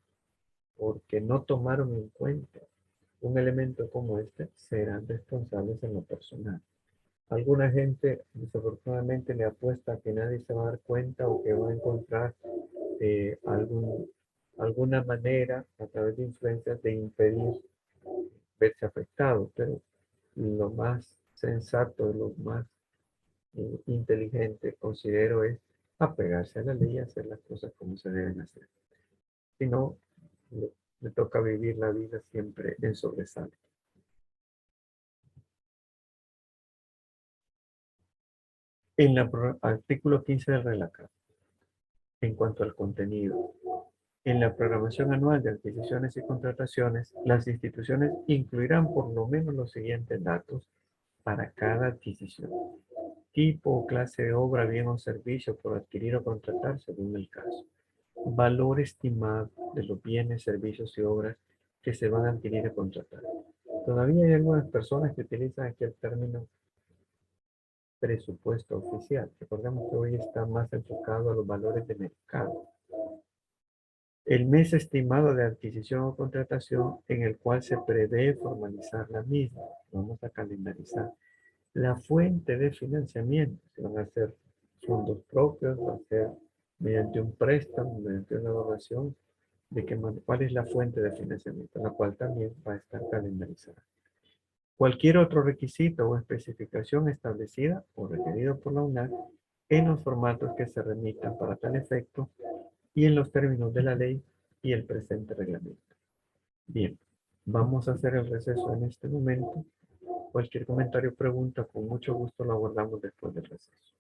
S1: porque no tomaron en cuenta un elemento como este, serán responsables en lo personal. Alguna gente desafortunadamente le apuesta a que nadie se va a dar cuenta o que va a encontrar eh, algún, alguna manera a través de influencias de impedir verse afectado, pero lo más sensato, lo más inteligente, considero, es apegarse a la ley y hacer las cosas como se deben hacer. Si no, le toca vivir la vida siempre en sobresalto. En el artículo 15 del RELACAR, en cuanto al contenido, en la programación anual de adquisiciones y contrataciones, las instituciones incluirán por lo menos los siguientes datos para cada adquisición: tipo o clase de obra, bien o servicio por adquirir o contratar según el caso; valor estimado de los bienes, servicios y obras que se van a adquirir o contratar. Todavía hay algunas personas que utilizan aquí el término presupuesto oficial. Recordemos que hoy está más enfocado a los valores de mercado. El mes estimado de adquisición o contratación en el cual se prevé formalizar la misma. Vamos a calendarizar. La fuente de financiamiento, si van a ser fondos propios, va a ser mediante un préstamo, mediante una donación, cuál es la fuente de financiamiento, la cual también va a estar calendarizada. Cualquier otro requisito o especificación establecida o requerido por la UNAC en los formatos que se remitan para tal efecto y en los términos de la ley y el presente reglamento. Bien, vamos a hacer el receso en este momento. Cualquier comentario o pregunta, con mucho gusto lo abordamos después del receso.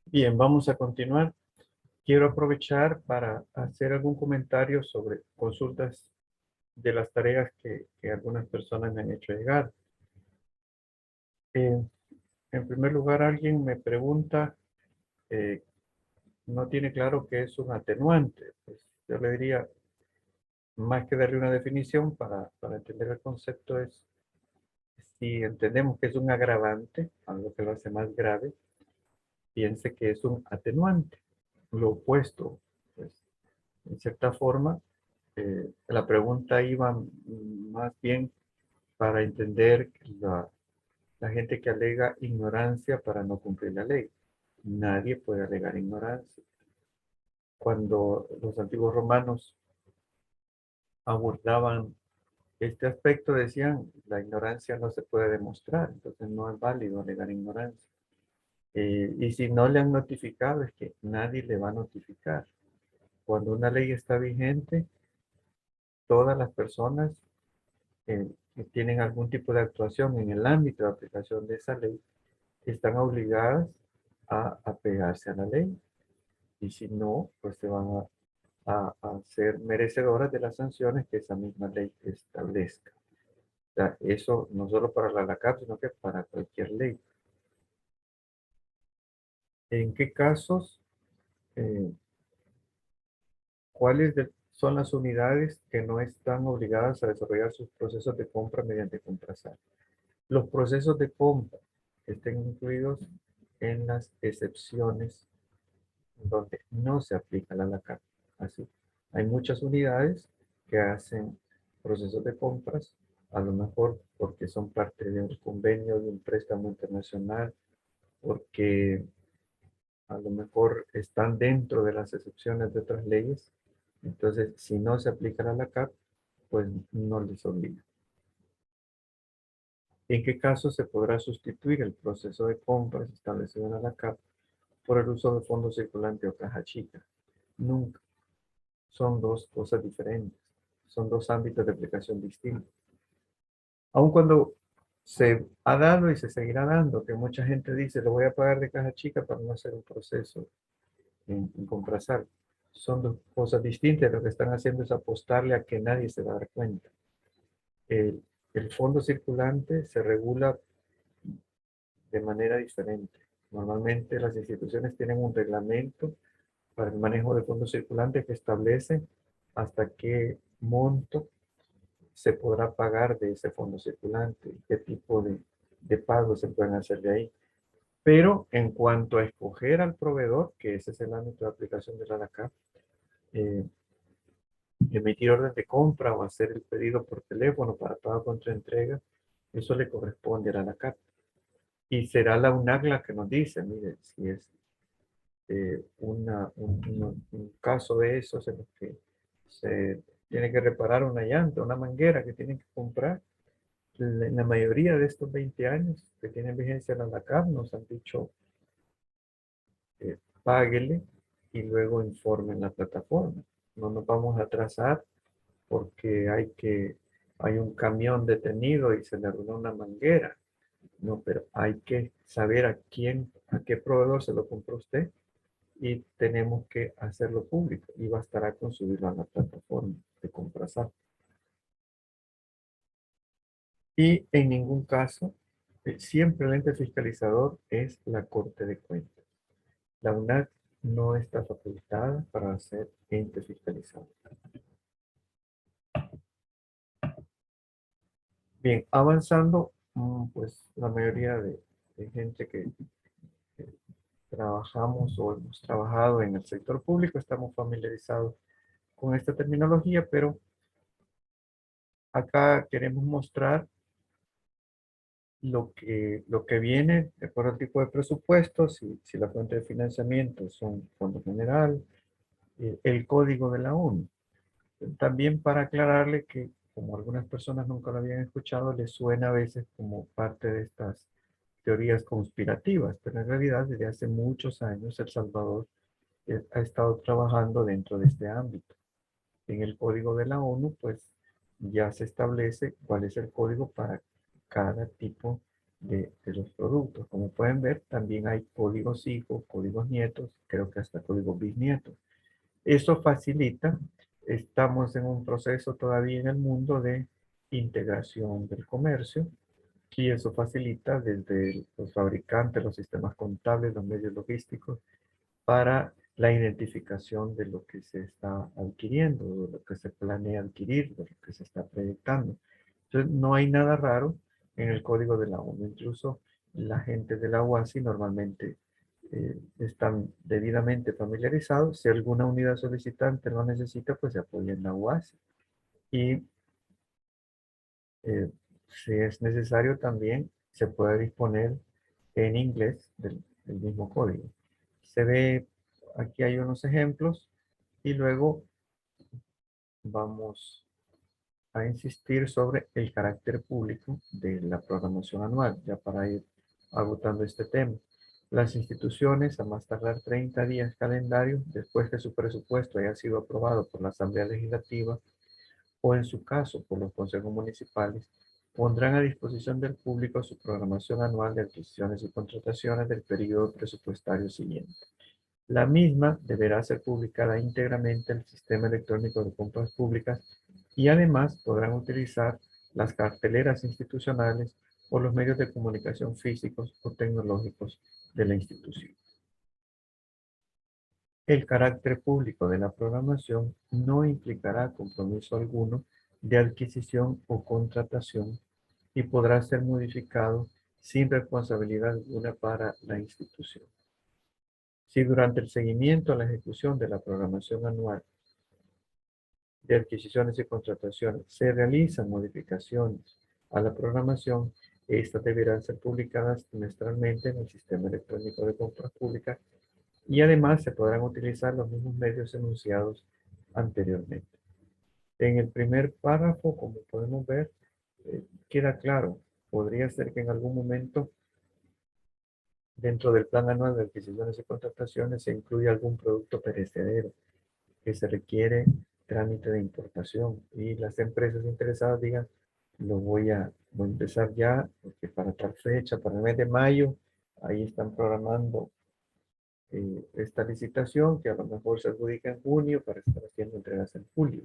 S1: Bien, vamos a continuar. Quiero aprovechar para hacer algún comentario sobre consultas de las tareas que algunas personas me han hecho llegar. Eh, en primer lugar, alguien me pregunta, eh, no tiene claro qué es un atenuante. Pues yo le diría, más que darle una definición para entender el concepto, es si entendemos que es un agravante, algo que lo hace más grave, piense que es un atenuante, lo opuesto. Pues, en cierta forma, la pregunta iba más bien para entender la gente que alega ignorancia para no cumplir la ley. Nadie puede alegar ignorancia. Cuando los antiguos romanos abordaban este aspecto, decían, la ignorancia no se puede demostrar, entonces no es válido alegar ignorancia. Y si no le han notificado, es que nadie le va a notificar. Cuando una ley está vigente, todas las personas que tienen algún tipo de actuación en el ámbito de aplicación de esa ley están obligadas a apegarse a la ley. Y si no, pues se van a ser merecedoras de las sanciones que esa misma ley establezca. O sea, eso no solo para la LACAP, sino que para cualquier ley. ¿En qué casos, eh, son las unidades que no están obligadas a desarrollar sus procesos de compra mediante Comprasan? Los procesos de compra que estén incluidos en las excepciones donde no se aplica la LACAP. Así, hay muchas unidades que hacen procesos de compras, a lo mejor porque son parte de un convenio, de un préstamo internacional, porque a lo mejor están dentro de las excepciones de otras leyes. Entonces, si no se aplica la LACAP, pues no les obliga. ¿En qué caso se podrá sustituir el proceso de compras establecido en la LACAP por el uso de fondo circulante o caja chica? Nunca. Son dos cosas diferentes. Son dos ámbitos de aplicación distintos. Aun cuando se ha dado y se seguirá dando, que mucha gente dice, lo voy a pagar de caja chica para no hacer un proceso en Comprasan. Son dos cosas distintas. Lo que están haciendo es apostarle a que nadie se va a dar cuenta. El, el fondo circulante se regula de manera diferente. Normalmente las instituciones tienen un reglamento para el manejo de fondos circulantes que establece hasta qué monto se podrá pagar de ese fondo circulante, qué tipo de pagos se pueden hacer de ahí. Pero en cuanto a escoger al proveedor, que ese es el ámbito de aplicación de la ANACAP, eh, emitir orden de compra o hacer el pedido por teléfono para pago contra entrega, eso le corresponde a la ANACAP. Y será la UNAC la que nos dice, mire, si es un caso de esos en los que se tiene que reparar una llanta, una manguera que tienen que comprar. En la mayoría de estos 20 años que tienen vigencia la ANACAP nos han dicho páguele y luego informe en la plataforma. No nos vamos a atrasar porque hay un camión detenido y se le arruinó una manguera. No, pero hay que saber a qué proveedor se lo compró usted y tenemos que hacerlo público y bastará con subirlo a la plataforma de Comprasan. Y en ningún caso, siempre el ente fiscalizador es la Corte de Cuentas. La UNAC no está facultada para ser ente fiscalizador. Bien, avanzando, pues la mayoría de gente que trabajamos o hemos trabajado en el sector público estamos familiarizados con esta terminología, pero acá queremos mostrar lo que viene de acuerdo al tipo de presupuesto, si la fuente de financiamiento son Fondo General, el código de la ONU. También para aclararle que, como algunas personas nunca lo habían escuchado, les suena a veces como parte de estas teorías conspirativas, pero en realidad desde hace muchos años El Salvador ha estado trabajando dentro de este ámbito. En el código de la ONU, pues ya se establece cuál es el código para cada tipo de los productos. Como pueden ver, también hay códigos hijos, códigos nietos, creo que hasta códigos bisnietos. Eso facilita, estamos en un proceso todavía en el mundo de integración del comercio y eso facilita desde los fabricantes, los sistemas contables, los medios logísticos, para la identificación de lo que se está adquiriendo, de lo que se planea adquirir, de lo que se está proyectando. Entonces, no hay nada raro en el código de la ONU. Incluso la gente de la OASI normalmente están debidamente familiarizados. Si alguna unidad solicitante lo necesita, pues se apoya en la OASI. Y eh, si es necesario también, se puede disponer en inglés del mismo código. Se ve, aquí hay unos ejemplos y luego vamos a insistir sobre el carácter público de la programación anual, ya para ir agotando este tema. Las instituciones, a más tardar 30 días calendario, después que su presupuesto haya sido aprobado por la Asamblea Legislativa o en su caso por los consejos municipales, pondrán a disposición del público su programación anual de adquisiciones y contrataciones del periodo presupuestario siguiente. La misma deberá ser publicada íntegramente en el Sistema Electrónico de Compras Públicas y además podrán utilizar las carteleras institucionales o los medios de comunicación físicos o tecnológicos de la institución. El carácter público de la programación no implicará compromiso alguno de adquisición o contratación y podrá ser modificado sin responsabilidad alguna para la institución. Si durante el seguimiento a la ejecución de la programación anual de adquisiciones y contrataciones se realizan modificaciones a la programación, estas deberán ser publicadas trimestralmente en el Sistema Electrónico de Compras Públicas y además se podrán utilizar los mismos medios enunciados anteriormente. En el primer párrafo, como podemos ver, queda claro, podría ser que en algún momento dentro del plan anual de adquisiciones y contrataciones se incluya algún producto perecedero que se requiere trámite de importación y las empresas interesadas digan, voy a empezar ya, porque para tal fecha, para el mes de mayo, ahí están programando esta licitación que a lo mejor se adjudica en junio para estar haciendo entregas en julio.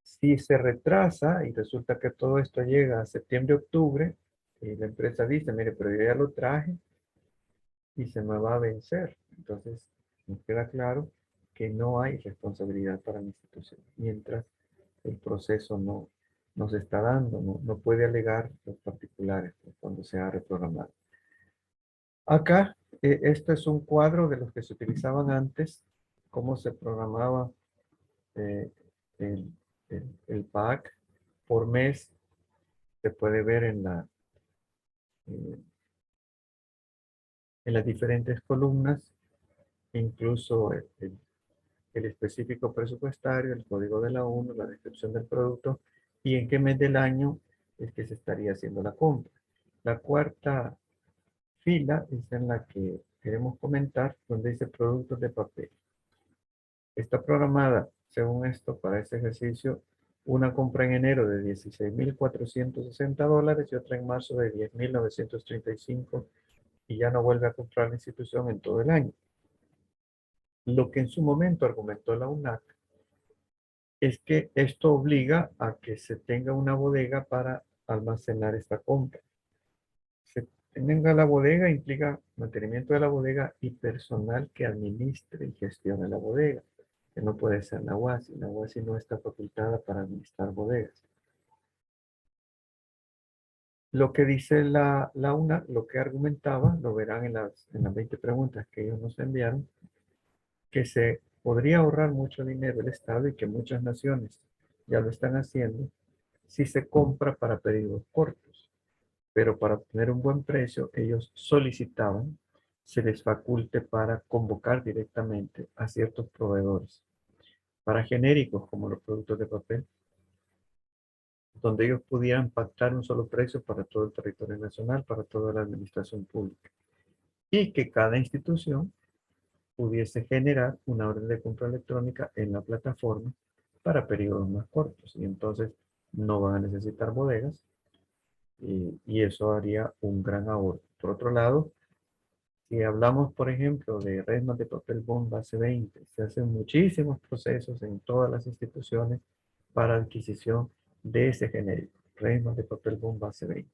S1: Si se retrasa y resulta que todo esto llega a septiembre, octubre, y la empresa dice, mire, pero yo ya lo traje y se me va a vencer. Entonces, nos queda claro que no hay responsabilidad para la institución, mientras el proceso no se está dando, no puede alegar los particulares cuando se ha reprogramado. Acá, este es un cuadro de los que se utilizaban antes, cómo se programaba eh, el, el PAC por mes. Se puede ver eh, en las diferentes columnas, incluso el específico presupuestario, el código de la ONU, la descripción del producto y en qué mes del año es que se estaría haciendo la compra. La cuarta fila es en la que queremos comentar, donde dice productos de papel. Está programada, según esto, para este ejercicio, una compra en enero de $16,460 y otra en marzo de $10,935 y ya no vuelve a comprar la institución en todo el año. Lo que en su momento argumentó la UNAC es que esto obliga a que se tenga una bodega para almacenar esta compra. Se tenga la bodega implica mantenimiento de la bodega y personal que administre y gestione la bodega, que no puede ser la UASI. La UASI no está facultada para administrar bodegas. Lo que dice la UNAC, lo que argumentaba, lo verán en las 20 preguntas que ellos nos enviaron, que se podría ahorrar mucho dinero el Estado y que muchas naciones ya lo están haciendo si se compra para periodos cortos. Pero para obtener un buen precio, ellos solicitaban se les faculte para convocar directamente a ciertos proveedores. Para genéricos como los productos de papel, donde ellos pudieran pactar un solo precio para todo el territorio nacional, para toda la administración pública. Y que cada institución pudiese generar una orden de compra electrónica en la plataforma para periodos más cortos. Y entonces no van a necesitar bodegas y eso haría un gran ahorro. Por otro lado, si hablamos, por ejemplo, de resmas de papel bond base 20, se hacen muchísimos procesos en todas las instituciones para adquisición de ese genérico, resmas de papel bond base 20.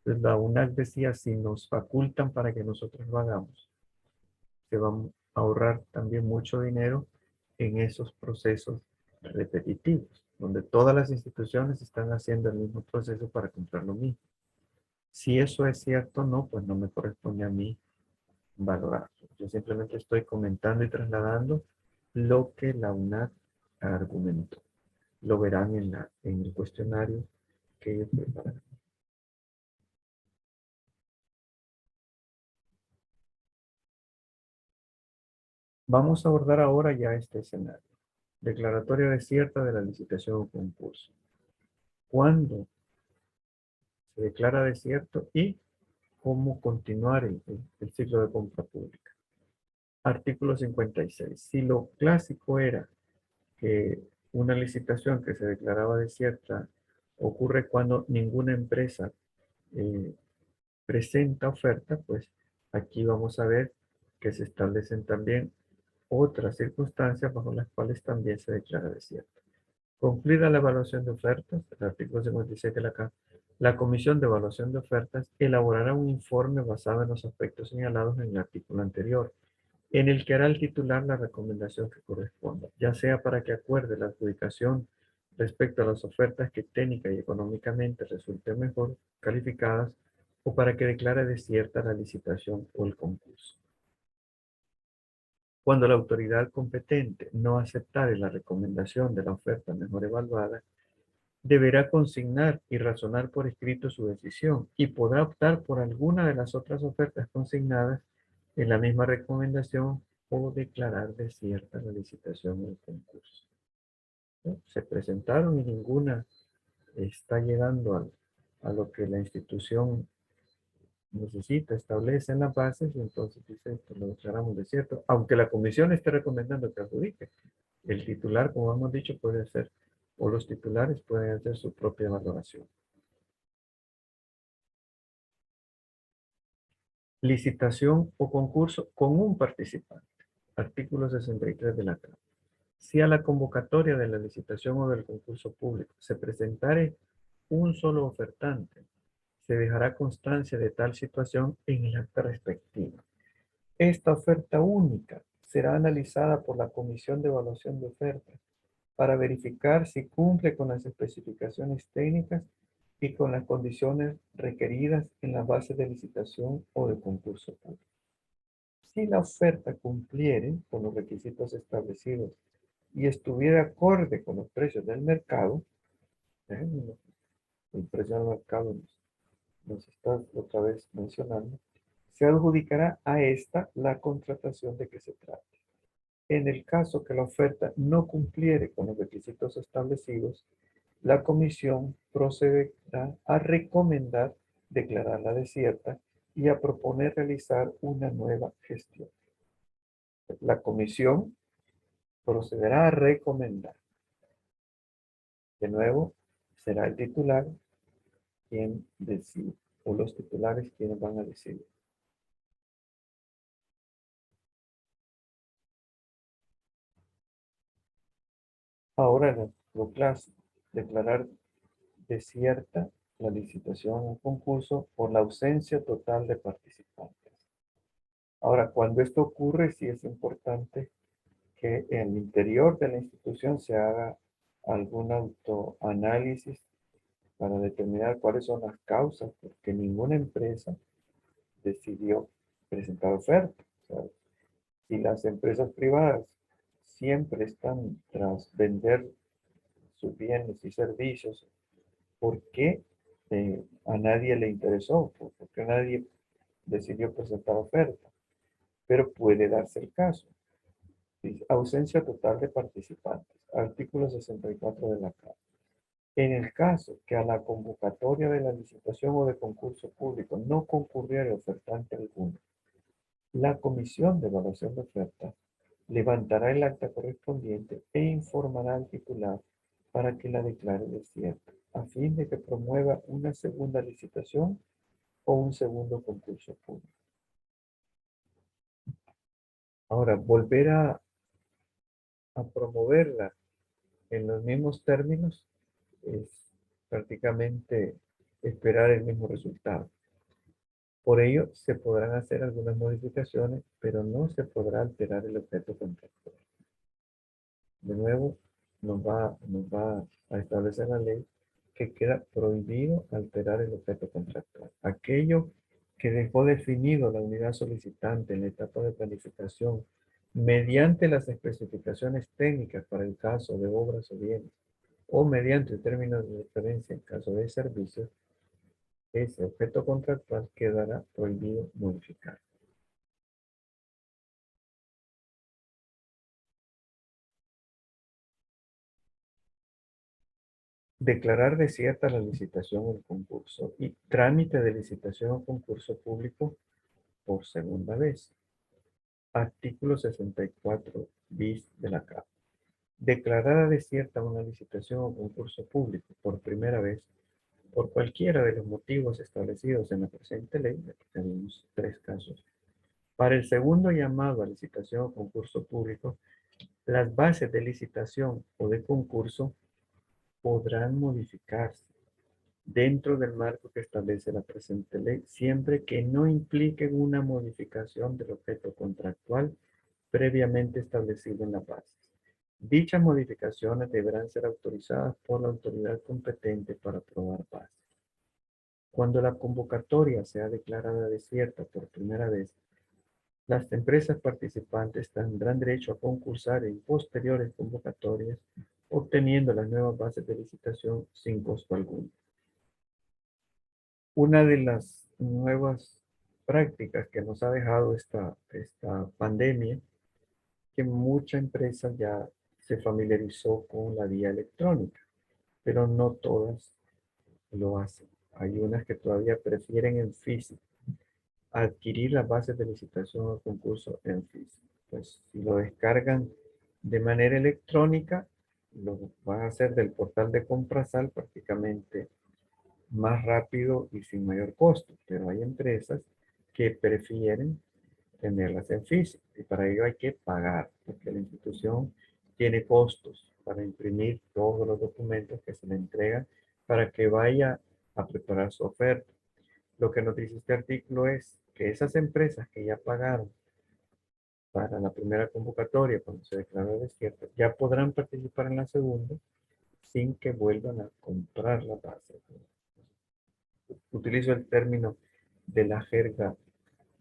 S1: Entonces, la UNAC decía, si nos facultan para que nosotros lo hagamos, se va a ahorrar también mucho dinero en esos procesos repetitivos, donde todas las instituciones están haciendo el mismo proceso para comprar lo mismo. Si eso es cierto o no, pues no me corresponde a mí valorarlo. Yo simplemente estoy comentando y trasladando lo que la UNAC argumentó. Lo verán en el cuestionario que ellos prepararon. Vamos a abordar ahora ya este escenario. Declaratoria desierta de la licitación o concurso. ¿Cuándo se declara desierto y cómo continuar el ciclo de compra pública? Artículo 56. Si lo clásico era que una licitación que se declaraba desierta ocurre cuando ninguna empresa eh, presenta oferta, pues aquí vamos a ver que se establecen también otras circunstancias bajo las cuales también se declara desierto. Concluida la evaluación de ofertas, el artículo 56 de la Comisión de Evaluación de Ofertas elaborará un informe basado en los aspectos señalados en el artículo anterior, en el que hará el titular la recomendación que corresponda, ya sea para que acuerde la adjudicación respecto a las ofertas que técnica y económicamente resulten mejor calificadas o para que declare desierta la licitación o el concurso. Cuando la autoridad competente no aceptare la recomendación de la oferta mejor evaluada, deberá consignar y razonar por escrito su decisión y podrá optar por alguna de las otras ofertas consignadas en la misma recomendación o declarar desierta la licitación o el concurso. ¿No? Se presentaron y ninguna está llegando a lo que la institución necesita, establece en las bases y entonces dice, pues lo declaramos desierto, aunque la comisión esté recomendando que adjudique. El titular, como hemos dicho, puede hacer, o los titulares pueden hacer su propia valoración. Licitación o concurso con un participante. Artículo 63 de la Carta. Si a la convocatoria de la licitación o del concurso público se presentare un solo ofertante, se dejará constancia de tal situación en el acta respectiva. Esta oferta única será analizada por la Comisión de Evaluación de Ofertas para verificar si cumple con las especificaciones técnicas y con las condiciones requeridas en la base de licitación o de concurso público. Si la oferta cumpliere con los requisitos establecidos y estuviera acorde con los precios del mercado, ¿eh? El precio del mercado nos está otra vez mencionando, se adjudicará a esta la contratación de que se trate. En el caso que la oferta no cumpliere con los requisitos establecidos, la comisión procederá a recomendar declararla desierta y a proponer realizar una nueva gestión. La comisión procederá a recomendar. De nuevo, será el titular quien decide, o los titulares quienes van a decidir. Ahora, lo clásico, declarar desierta la licitación o concurso por la ausencia total de participantes. Ahora, cuando esto ocurre, sí es importante que en el interior de la institución se haga algún autoanálisis para determinar cuáles son las causas, porque ninguna empresa decidió presentar oferta. O sea, si las empresas privadas siempre están tras vender sus bienes y servicios, ¿por qué a nadie le interesó? ¿Por qué nadie decidió presentar oferta? Pero puede darse el caso. Dice, ausencia total de participantes. Artículo 64 de la Carta. En el caso que a la convocatoria de la licitación o de concurso público no concurriera ofertante alguno, la Comisión de Evaluación de Ofertas levantará el acta correspondiente e informará al titular para que la declare desierta. a fin de que promueva una segunda licitación o un segundo concurso público. Ahora, volver a promoverla en los mismos términos es prácticamente esperar el mismo resultado. Por ello, se podrán hacer algunas modificaciones, pero no se podrá alterar el objeto contractual. De nuevo, nos va a establecer la ley que queda prohibido alterar el objeto contractual. Aquello que dejó definido la unidad solicitante en la etapa de planificación mediante las especificaciones técnicas para el caso de obras o bienes, o mediante términos de referencia en caso de servicios, ese objeto contractual quedará prohibido modificar. Declarar desierta la licitación o el concurso y trámite de licitación o concurso público por segunda vez. Artículo 64 bis de la CAP. Declarada desierta una licitación o concurso público por primera vez por cualquiera de los motivos establecidos en la presente ley, aquí tenemos 3 casos. Para el segundo llamado a licitación o concurso público, las bases de licitación o de concurso podrán modificarse dentro del marco que establece la presente ley, siempre que no impliquen una modificación del objeto contractual previamente establecido en la base. Dichas modificaciones deberán ser autorizadas por la autoridad competente para aprobar bases. Cuando la convocatoria sea declarada desierta por primera vez, las empresas participantes tendrán derecho a concursar en posteriores convocatorias, obteniendo las nuevas bases de licitación sin costo alguno. Una de las nuevas prácticas que nos ha dejado esta pandemia, que mucha empresa ya se familiarizó con la vía electrónica, pero no todas lo hacen. Hay unas que todavía prefieren en físico, adquirir las bases de licitación o concurso en físico. Pues si lo descargan de manera electrónica, lo van a hacer del portal de Comprasal prácticamente más rápido y sin mayor costo, pero hay empresas que prefieren tenerlas en físico y para ello hay que pagar, porque la institución tiene costos para imprimir todos los documentos que se le entregan para que vaya a preparar su oferta. Lo que nos dice este artículo es que esas empresas que ya pagaron para la primera convocatoria, cuando se declaró desierto, ya podrán participar en la segunda sin que vuelvan a comprar la base. Utilizo el término de la jerga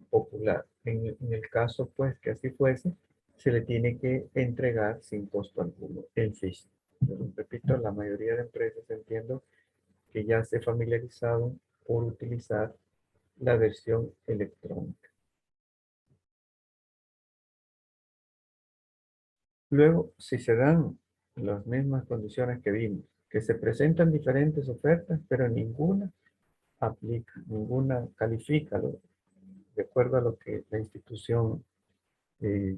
S1: popular. En el caso, pues, que así fuese, se le tiene que entregar sin costo alguno el físico. Pero, repito, la mayoría de empresas entiendo que ya se familiarizaron por utilizar la versión electrónica. Luego, si se dan las mismas condiciones que vimos, que se presentan diferentes ofertas, pero ninguna aplica, ninguna califica de acuerdo a lo que la institución eh,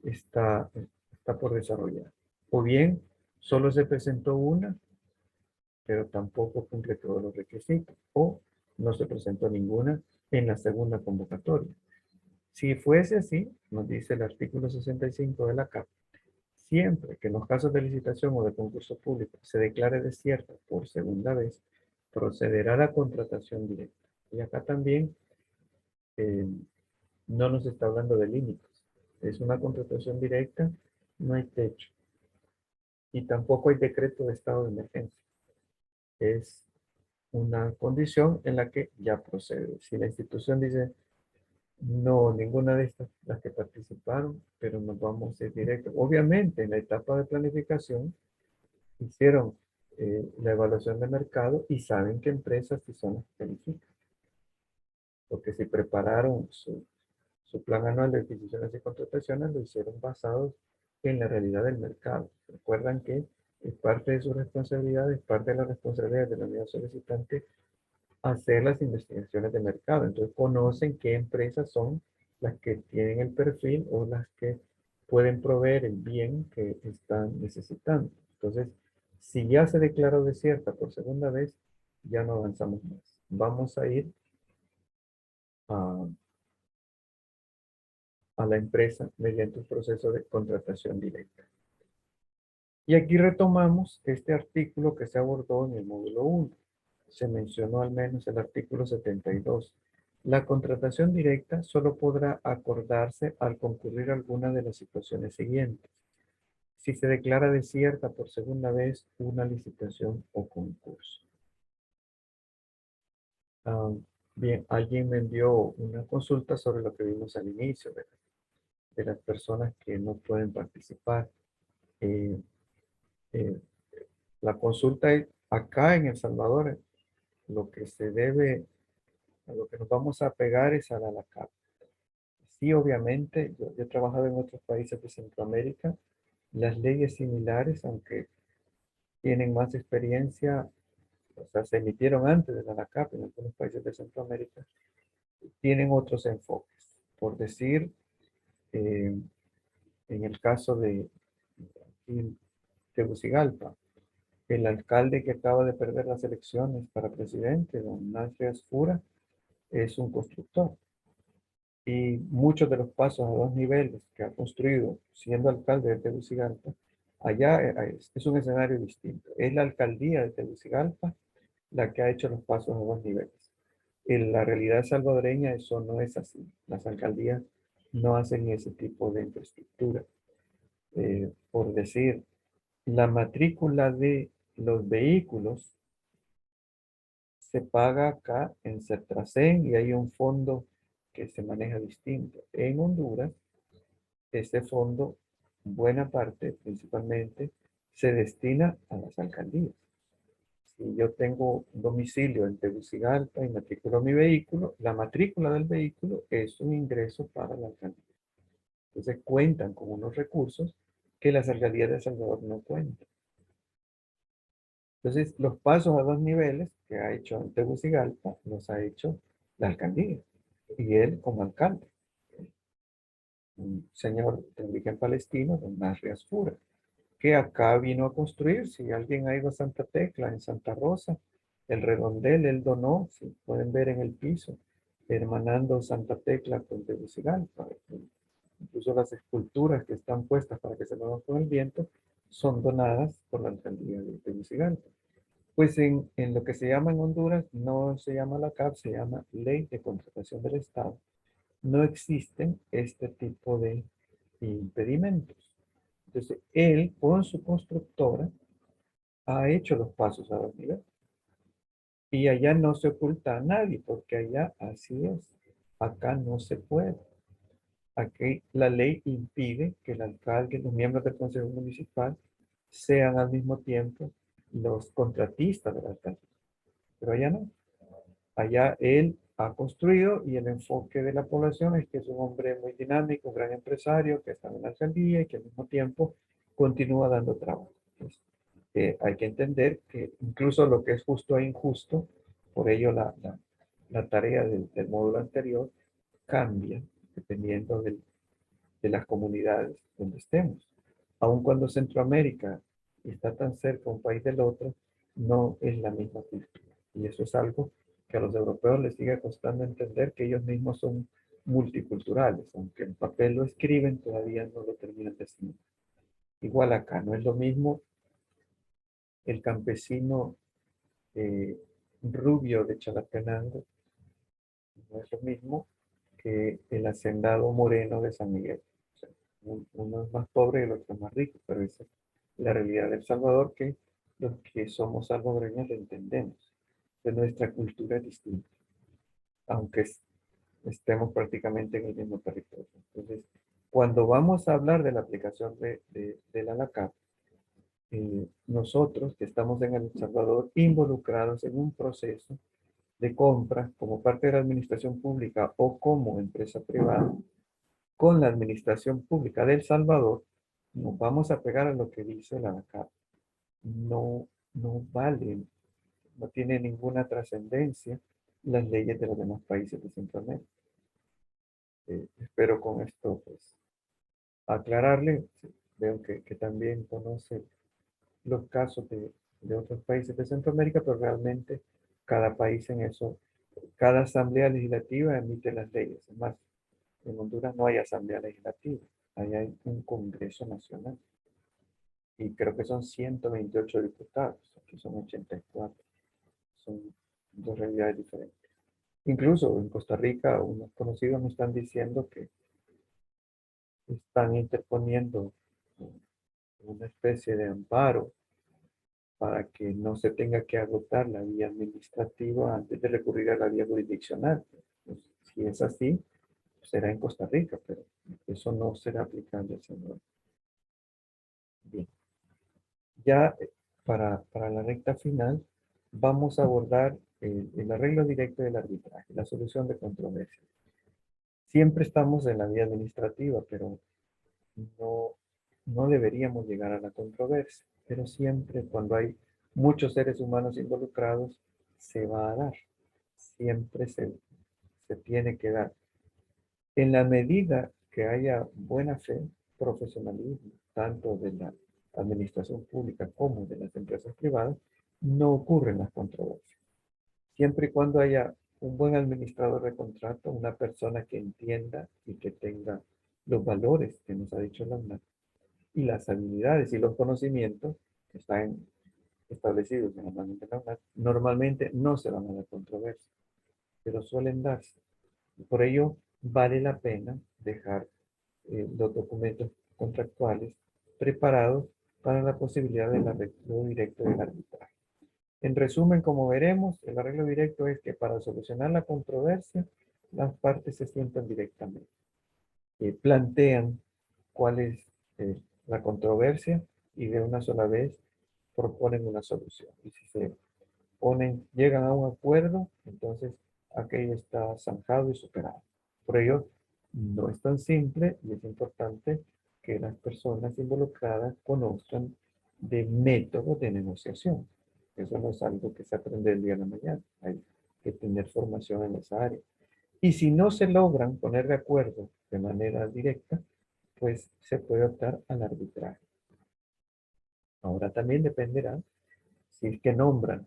S1: está, está por desarrollar. O bien, solo se presentó una, pero tampoco cumple todos los requisitos. O no se presentó ninguna en la segunda convocatoria. Si fuese así, nos dice el artículo 65 de la CAP, siempre que en los casos de licitación o de concurso público se declare desierto por segunda vez, procederá a la contratación directa. Y acá también eh, no nos está hablando de límites. Es una contratación directa, no hay techo. Y tampoco hay decreto de estado de emergencia. Es una condición en la que ya procede. Si la institución dice, no, ninguna de estas, las que participaron, pero nos vamos a ir directo. Obviamente, en la etapa de planificación, hicieron la evaluación de mercado y saben qué empresas sí son las que califican. Porque si prepararon su plan anual de adquisiciones y contrataciones, lo hicieron basados en la realidad del mercado. Recuerdan que es parte de su responsabilidad, es parte de la responsabilidad de la unidad solicitante hacer las investigaciones de mercado. Entonces conocen qué empresas son las que tienen el perfil o las que pueden proveer el bien que están necesitando. Entonces, Si ya se declaró desierta por segunda vez, ya no avanzamos más. Vamos a ir a, a la empresa mediante un proceso de contratación directa. Y aquí retomamos este artículo que se abordó en el módulo 1. Se mencionó al menos el artículo 72. La contratación directa solo podrá acordarse al concurrir alguna de las situaciones siguientes. Si se declara desierta por segunda vez una licitación o concurso. Ah, bien, alguien me envió una consulta sobre lo que vimos al inicio de las personas que no pueden participar. Eh, eh, la consulta es acá en El Salvador, lo que se debe, a lo que nos vamos a pegar es a la ALACAP. Sí, obviamente, yo he trabajado en otros países de Centroamérica, las leyes similares, aunque tienen más experiencia, o sea, se emitieron antes de la ALACAP en algunos países de Centroamérica, tienen otros enfoques. Por decir, eh, en el caso de Tegucigalpa, el alcalde que acaba de perder las elecciones para presidente, don Nancy Asfura, es un constructor. Y muchos de los pasos a dos niveles que ha construido siendo alcalde de Tegucigalpa, allá es un escenario distinto. Es la alcaldía de Tegucigalpa la que ha hecho los pasos a dos niveles. En la realidad salvadoreña eso no es así. Las alcaldías no hacen ese tipo de infraestructura. Por decir, la matrícula de los vehículos se paga acá en Cetrasen y hay un fondo que se maneja distinto. En Honduras, ese fondo, buena parte, principalmente, se destina a las alcaldías. Si yo tengo un domicilio en Tegucigalpa y matriculo mi vehículo, la matrícula del vehículo es un ingreso para la alcaldía. Entonces cuentan con unos recursos que las alcaldías de El Salvador no cuentan. Entonces, los pasos a dos niveles que ha hecho en Tegucigalpa los ha hecho la alcaldía y él como alcalde, un señor de origen palestino, don Nasri Asfura, que acá vino a construir. Si alguien ha ido a Santa Tecla, en Santa Rosa, el redondel, él donó, si pueden ver en el piso, hermanando Santa Tecla con Tegucigalpa. Incluso las esculturas que están puestas para que se muevan con el viento son donadas por la alcaldía de Tegucigalpa. Pues en lo que se llama en Honduras, no se llama la CAP, se llama Ley de Contratación del Estado. No existen este tipo de impedimentos. Entonces, él con su constructora ha hecho los pasos a dos niveles. Y allá no se oculta a nadie, porque allá así es. Acá no se puede. Aquí la ley impide que el alcalde y los miembros del Consejo Municipal sean al mismo tiempo los contratistas del alcalde. Pero allá no. Allá él ha construido y el enfoque de la población es que es un hombre muy dinámico, un gran empresario que está en la alcaldía y que al mismo tiempo continúa dando trabajo. Entonces, hay que entender que incluso lo que es justo e injusto, por ello la tarea del módulo anterior cambia dependiendo de las comunidades donde estemos. Aun cuando Centroamérica está tan cerca un país del otro, no es la misma cultura. Y eso es algo que a los europeos les sigue costando entender que ellos mismos son multiculturales, aunque en papel lo escriben, todavía no lo terminan de decir. Igual acá, no es lo mismo el campesino rubio de Chalatenango, no es lo mismo que el hacendado moreno de San Miguel. O sea, uno es más pobre y el otro es más rico, pero esa es la realidad del Salvador que los que somos salvadoreños lo entendemos. De nuestra cultura es distinta, aunque estemos prácticamente en el mismo territorio. Entonces, cuando vamos a hablar de la aplicación de la ALACAP, nosotros que estamos en El Salvador involucrados en un proceso de compra como parte de la administración pública o como empresa privada, con la administración pública de El Salvador, nos vamos a pegar a lo que dice la ANACAP. No, no valen, no tiene ninguna trascendencia las leyes de los demás países de Centroamérica. Espero con esto pues aclararle. Sí, veo que también conoce los casos de otros países de Centroamérica, pero realmente cada país en eso, cada asamblea legislativa emite las leyes. Es más, en Honduras no hay asamblea legislativa, ahí hay un Congreso Nacional. Y creo que son 128 diputados, aquí son 84. Son dos realidades diferentes. Incluso en Costa Rica, unos conocidos me están diciendo que están interponiendo una especie de amparo para que no se tenga que agotar la vía administrativa antes de recurrir a la vía jurisdiccional. Pues, si es así, será en Costa Rica, pero eso no será aplicable, señor. Bien, ya para la recta final, vamos a abordar el arreglo directo del arbitraje, la solución de controversias. Siempre estamos en la vía administrativa, pero no, no deberíamos llegar a la controversia. Pero siempre cuando hay muchos seres humanos involucrados, se va a dar. Siempre se tiene que dar. En la medida que haya buena fe, profesionalismo, tanto de la administración pública como de las empresas privadas, no ocurren las controversias. Siempre y cuando haya un buen administrador de contrato, una persona que entienda y que tenga los valores que nos ha dicho la UNAM y las habilidades y los conocimientos que están establecidos en la UNAM, normalmente no se van a dar controversias, pero suelen darse. Por ello, vale la pena dejar los documentos contractuales preparados para la posibilidad del arreglo directo del arbitraje. En resumen, como veremos, el arreglo directo es que para solucionar la controversia, las partes se sientan directamente, plantean cuál es la controversia y de una sola vez proponen una solución. Y si se llegan a un acuerdo, entonces aquello está zanjado y superado. Por ello, no es tan simple y es importante que las personas involucradas conozcan de métodos de negociación. Eso no es algo que se aprende el día de la mañana. Hay que tener formación en esa área. Y si no se logran poner de acuerdo de manera directa, pues se puede optar al arbitraje. Ahora también dependerá si es que nombran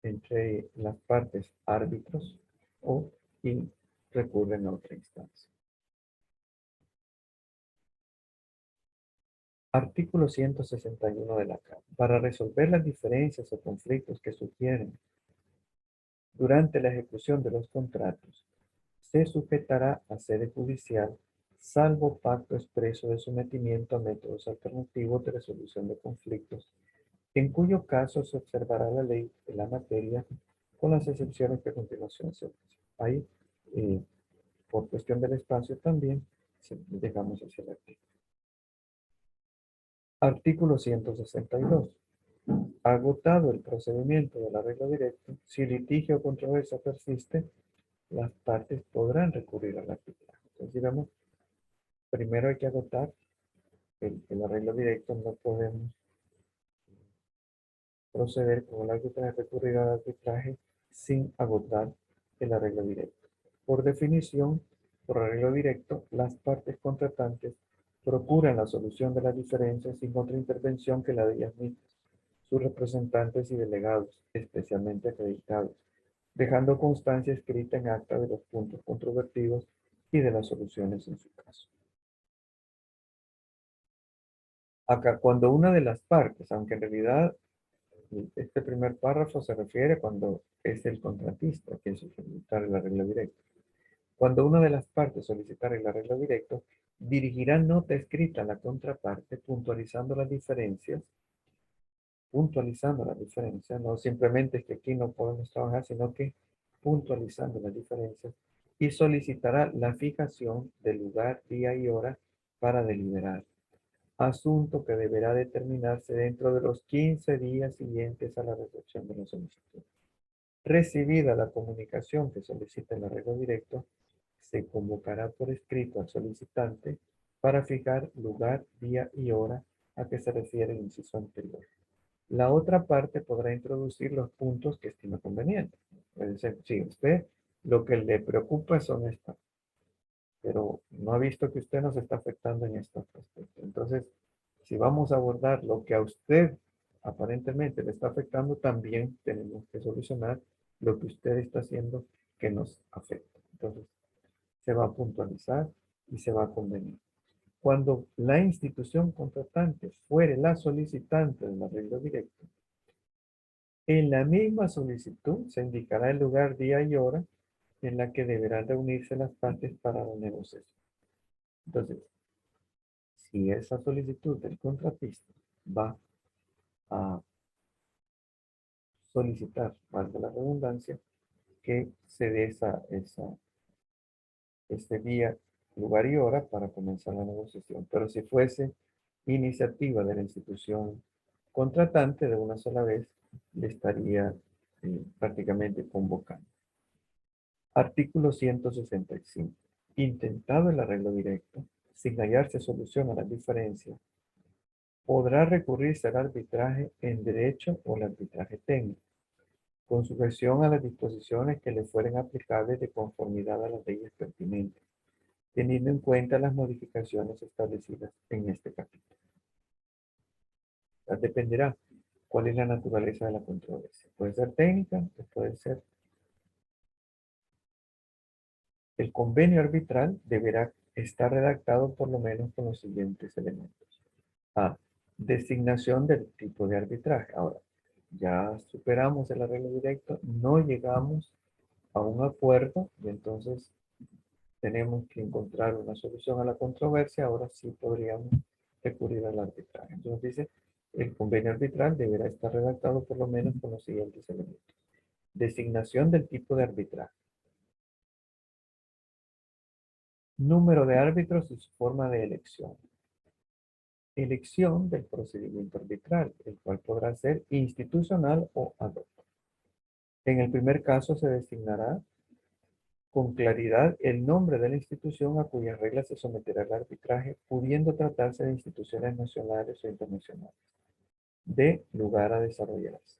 S1: entre las partes árbitros o y recurren a otra instancia. Artículo 161 de la Carta. Para resolver las diferencias o conflictos que surgieren durante la ejecución de los contratos, se sujetará a sede judicial, salvo pacto expreso de sometimiento a métodos alternativos de resolución de conflictos, en cuyo caso se observará la ley de la materia con las excepciones que a continuación se ofrecen. Ahí, por cuestión del espacio también, dejamos hacia el artículo. Artículo 162. Agotado el procedimiento del arreglo directo, si litigio o controversia persiste, las partes podrán recurrir al arbitraje. Entonces, digamos, primero hay que agotar el arreglo directo, no podemos proceder con el arbitraje, recurrir al arbitraje sin agotar el arreglo directo. Por definición, por arreglo directo, las partes contratantes procuran la solución de las diferencias sin otra intervención que la de ellas mismas, sus representantes y delegados, especialmente acreditados, dejando constancia escrita en acta de los puntos controvertidos y de las soluciones en su caso. Acá, cuando una de las partes, aunque en realidad este primer párrafo se refiere cuando es el contratista quien solicitar el arreglo directo. Cuando una de las partes solicitar el arreglo directo, dirigirá nota escrita a la contraparte puntualizando las diferencias, no simplemente es que aquí no podemos trabajar, sino que puntualizando las diferencias y solicitará la fijación del lugar, día y hora para deliberar. Asunto que deberá determinarse dentro de los 15 días siguientes a la recepción de la solicitud. Recibida la comunicación que solicita el arreglo directo, se convocará por escrito al solicitante para fijar lugar, día y hora a que se refiere el inciso anterior. La otra parte podrá introducir los puntos que estima conveniente. Puede ser, si usted lo que le preocupa son estas, pero no ha visto que usted nos está afectando en estos aspectos. Entonces, si vamos a abordar lo que a usted aparentemente le está afectando, también tenemos que solucionar lo que usted está haciendo que nos afecta. Entonces, se va a puntualizar y se va a convenir. Cuando la institución contratante fuere la solicitante del arreglo directo, en la misma solicitud se indicará el lugar, día y hora en la que deberán reunirse las partes para la negociación. Entonces, si esa solicitud del contratista va a solicitar, valga la redundancia, que se dé este día, lugar y hora para comenzar la negociación. Pero si fuese iniciativa de la institución contratante, de una sola vez le estaría prácticamente convocando. Artículo 165. Intentado el arreglo directo, sin hallarse solución a las diferencias, podrá recurrirse al arbitraje en derecho o al arbitraje técnico, con sujeción a las disposiciones que le fueren aplicables de conformidad a las leyes pertinentes, teniendo en cuenta las modificaciones establecidas en este capítulo. Dependerá cuál es la naturaleza de la controversia. Puede ser técnica o puede ser. El convenio arbitral deberá estar redactado por lo menos con los siguientes elementos. A. Designación del tipo de arbitraje. Ahora, ya superamos el arreglo directo, no llegamos a un acuerdo y entonces tenemos que encontrar una solución a la controversia. Ahora sí podríamos recurrir al arbitraje. Entonces dice, el convenio arbitral deberá estar redactado por lo menos con los siguientes elementos. Designación del tipo de arbitraje. Número de árbitros y su forma de elección. Elección del procedimiento arbitral, el cual podrá ser institucional o ad hoc. En el primer caso se designará con claridad el nombre de la institución a cuyas reglas se someterá el arbitraje, pudiendo tratarse de instituciones nacionales o internacionales. D. Lugar a desarrollarse.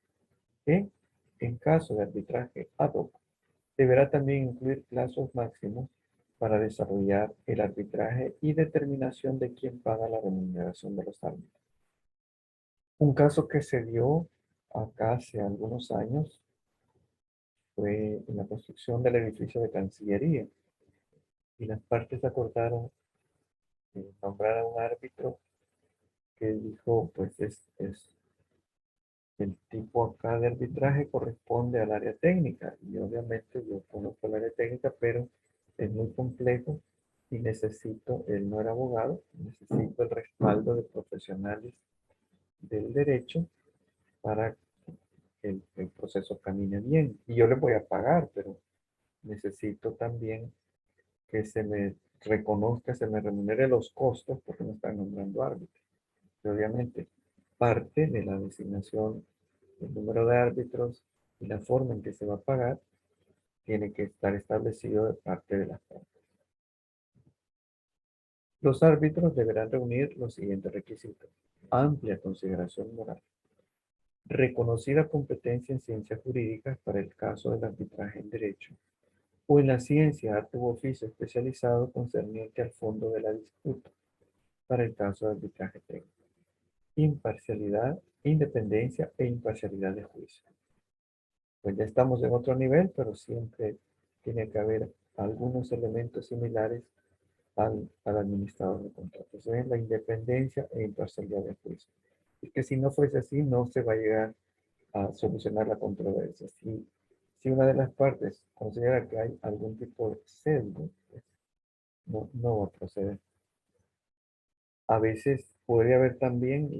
S1: E. En caso de arbitraje ad hoc, deberá también incluir plazos máximos para desarrollar el arbitraje y determinación de quién paga la remuneración de los árbitros. Un caso que se dio acá hace algunos años fue en la construcción del edificio de Cancillería y las partes acordaron nombrar a un árbitro que dijo, pues es el tipo acá de arbitraje corresponde al área técnica y obviamente yo conozco el área técnica, pero es muy complejo y necesito, él no era abogado, necesito el respaldo de profesionales del derecho para que el proceso camine bien. Y yo le voy a pagar, pero necesito también que se me reconozca, se me remunere los costos porque me están nombrando árbitro. Y obviamente, parte de la designación del número de árbitros y la forma en que se va a pagar tiene que estar establecido de parte de las partes. Los árbitros deberán reunir los siguientes requisitos. Amplia consideración moral. Reconocida competencia en ciencias jurídicas para el caso del arbitraje en derecho o en la ciencia, arte u oficio especializado concerniente al fondo de la disputa para el caso de arbitraje técnico. Imparcialidad, independencia e imparcialidad de juicio. Pues ya estamos en otro nivel, pero siempre tiene que haber algunos elementos similares al administrador de contratos. Es la independencia e imparcialidad de juicio. Es que si no fuese así, no se va a llegar a solucionar la controversia. Si una de las partes considera que hay algún tipo de sesgo, pues no va a proceder. A veces puede haber también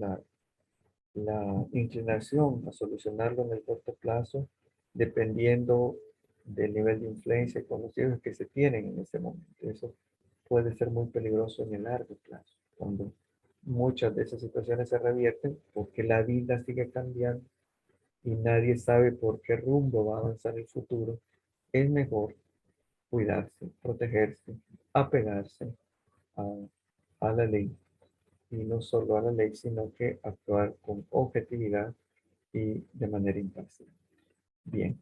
S1: la inclinación a solucionarlo en el corto plazo, dependiendo del nivel de influencia y conocidos que se tienen en ese momento. Eso puede ser muy peligroso en el largo plazo, cuando muchas de esas situaciones se revierten porque la vida sigue cambiando y nadie sabe por qué rumbo va a avanzar el futuro. Es mejor cuidarse, protegerse, apegarse a, a la ley y no solo a la ley, sino que actuar con objetividad y de manera imparcial. Bien.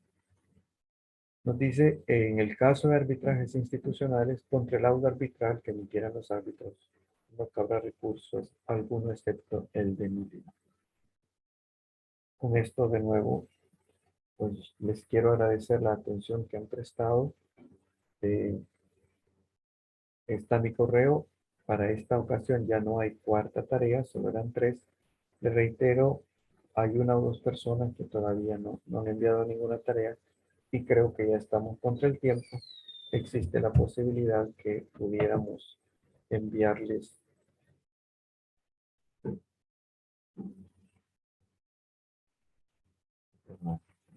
S1: Nos dice, en el caso de arbitrajes institucionales, contra el laudo arbitral que emitieran los árbitros, no cabrá recursos alguno excepto el de nulidad. Con esto de nuevo, pues les quiero agradecer la atención que han prestado. Eh, Está mi correo. Para esta ocasión ya no hay cuarta tarea, solo eran tres. Les reitero, hay una o dos personas que todavía no han enviado ninguna tarea y creo que ya estamos contra el tiempo. Existe la posibilidad que pudiéramos enviarles.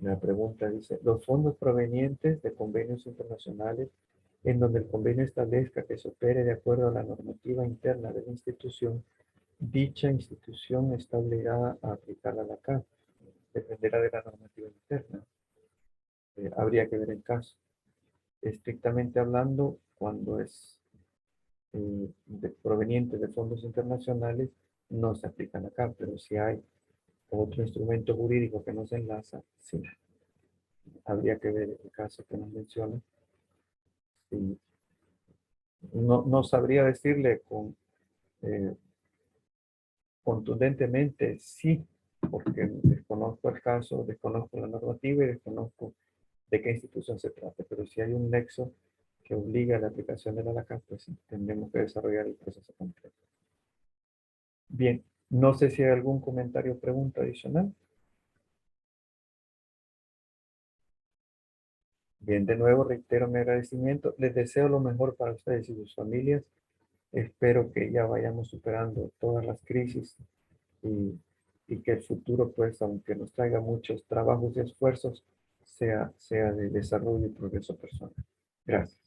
S1: La pregunta dice, los fondos provenientes de convenios internacionales en donde el convenio establezca que se opere de acuerdo a la normativa interna de la institución, dicha institución está obligada a aplicar a la CAF. Dependerá de la normativa interna. Habría que ver el caso. Estrictamente hablando, cuando es proveniente de fondos internacionales, no se aplica a la CAF, pero si hay otro instrumento jurídico que no se enlaza, sí. Habría que ver el caso que nos menciona. Sí. No sabría decirle eh, contundentemente sí, porque desconozco el caso, desconozco la normativa y desconozco de qué institución se trata, pero si hay un nexo que obliga a la aplicación de la LACAP, pues sí, tendremos que desarrollar el proceso completo. Bien, no sé si hay algún comentario o pregunta adicional. Bien, de nuevo reitero mi agradecimiento. Les deseo lo mejor para ustedes y sus familias. Espero que ya vayamos superando todas las crisis y que el futuro, pues, aunque nos traiga muchos trabajos y esfuerzos, sea de desarrollo y progreso personal. Gracias.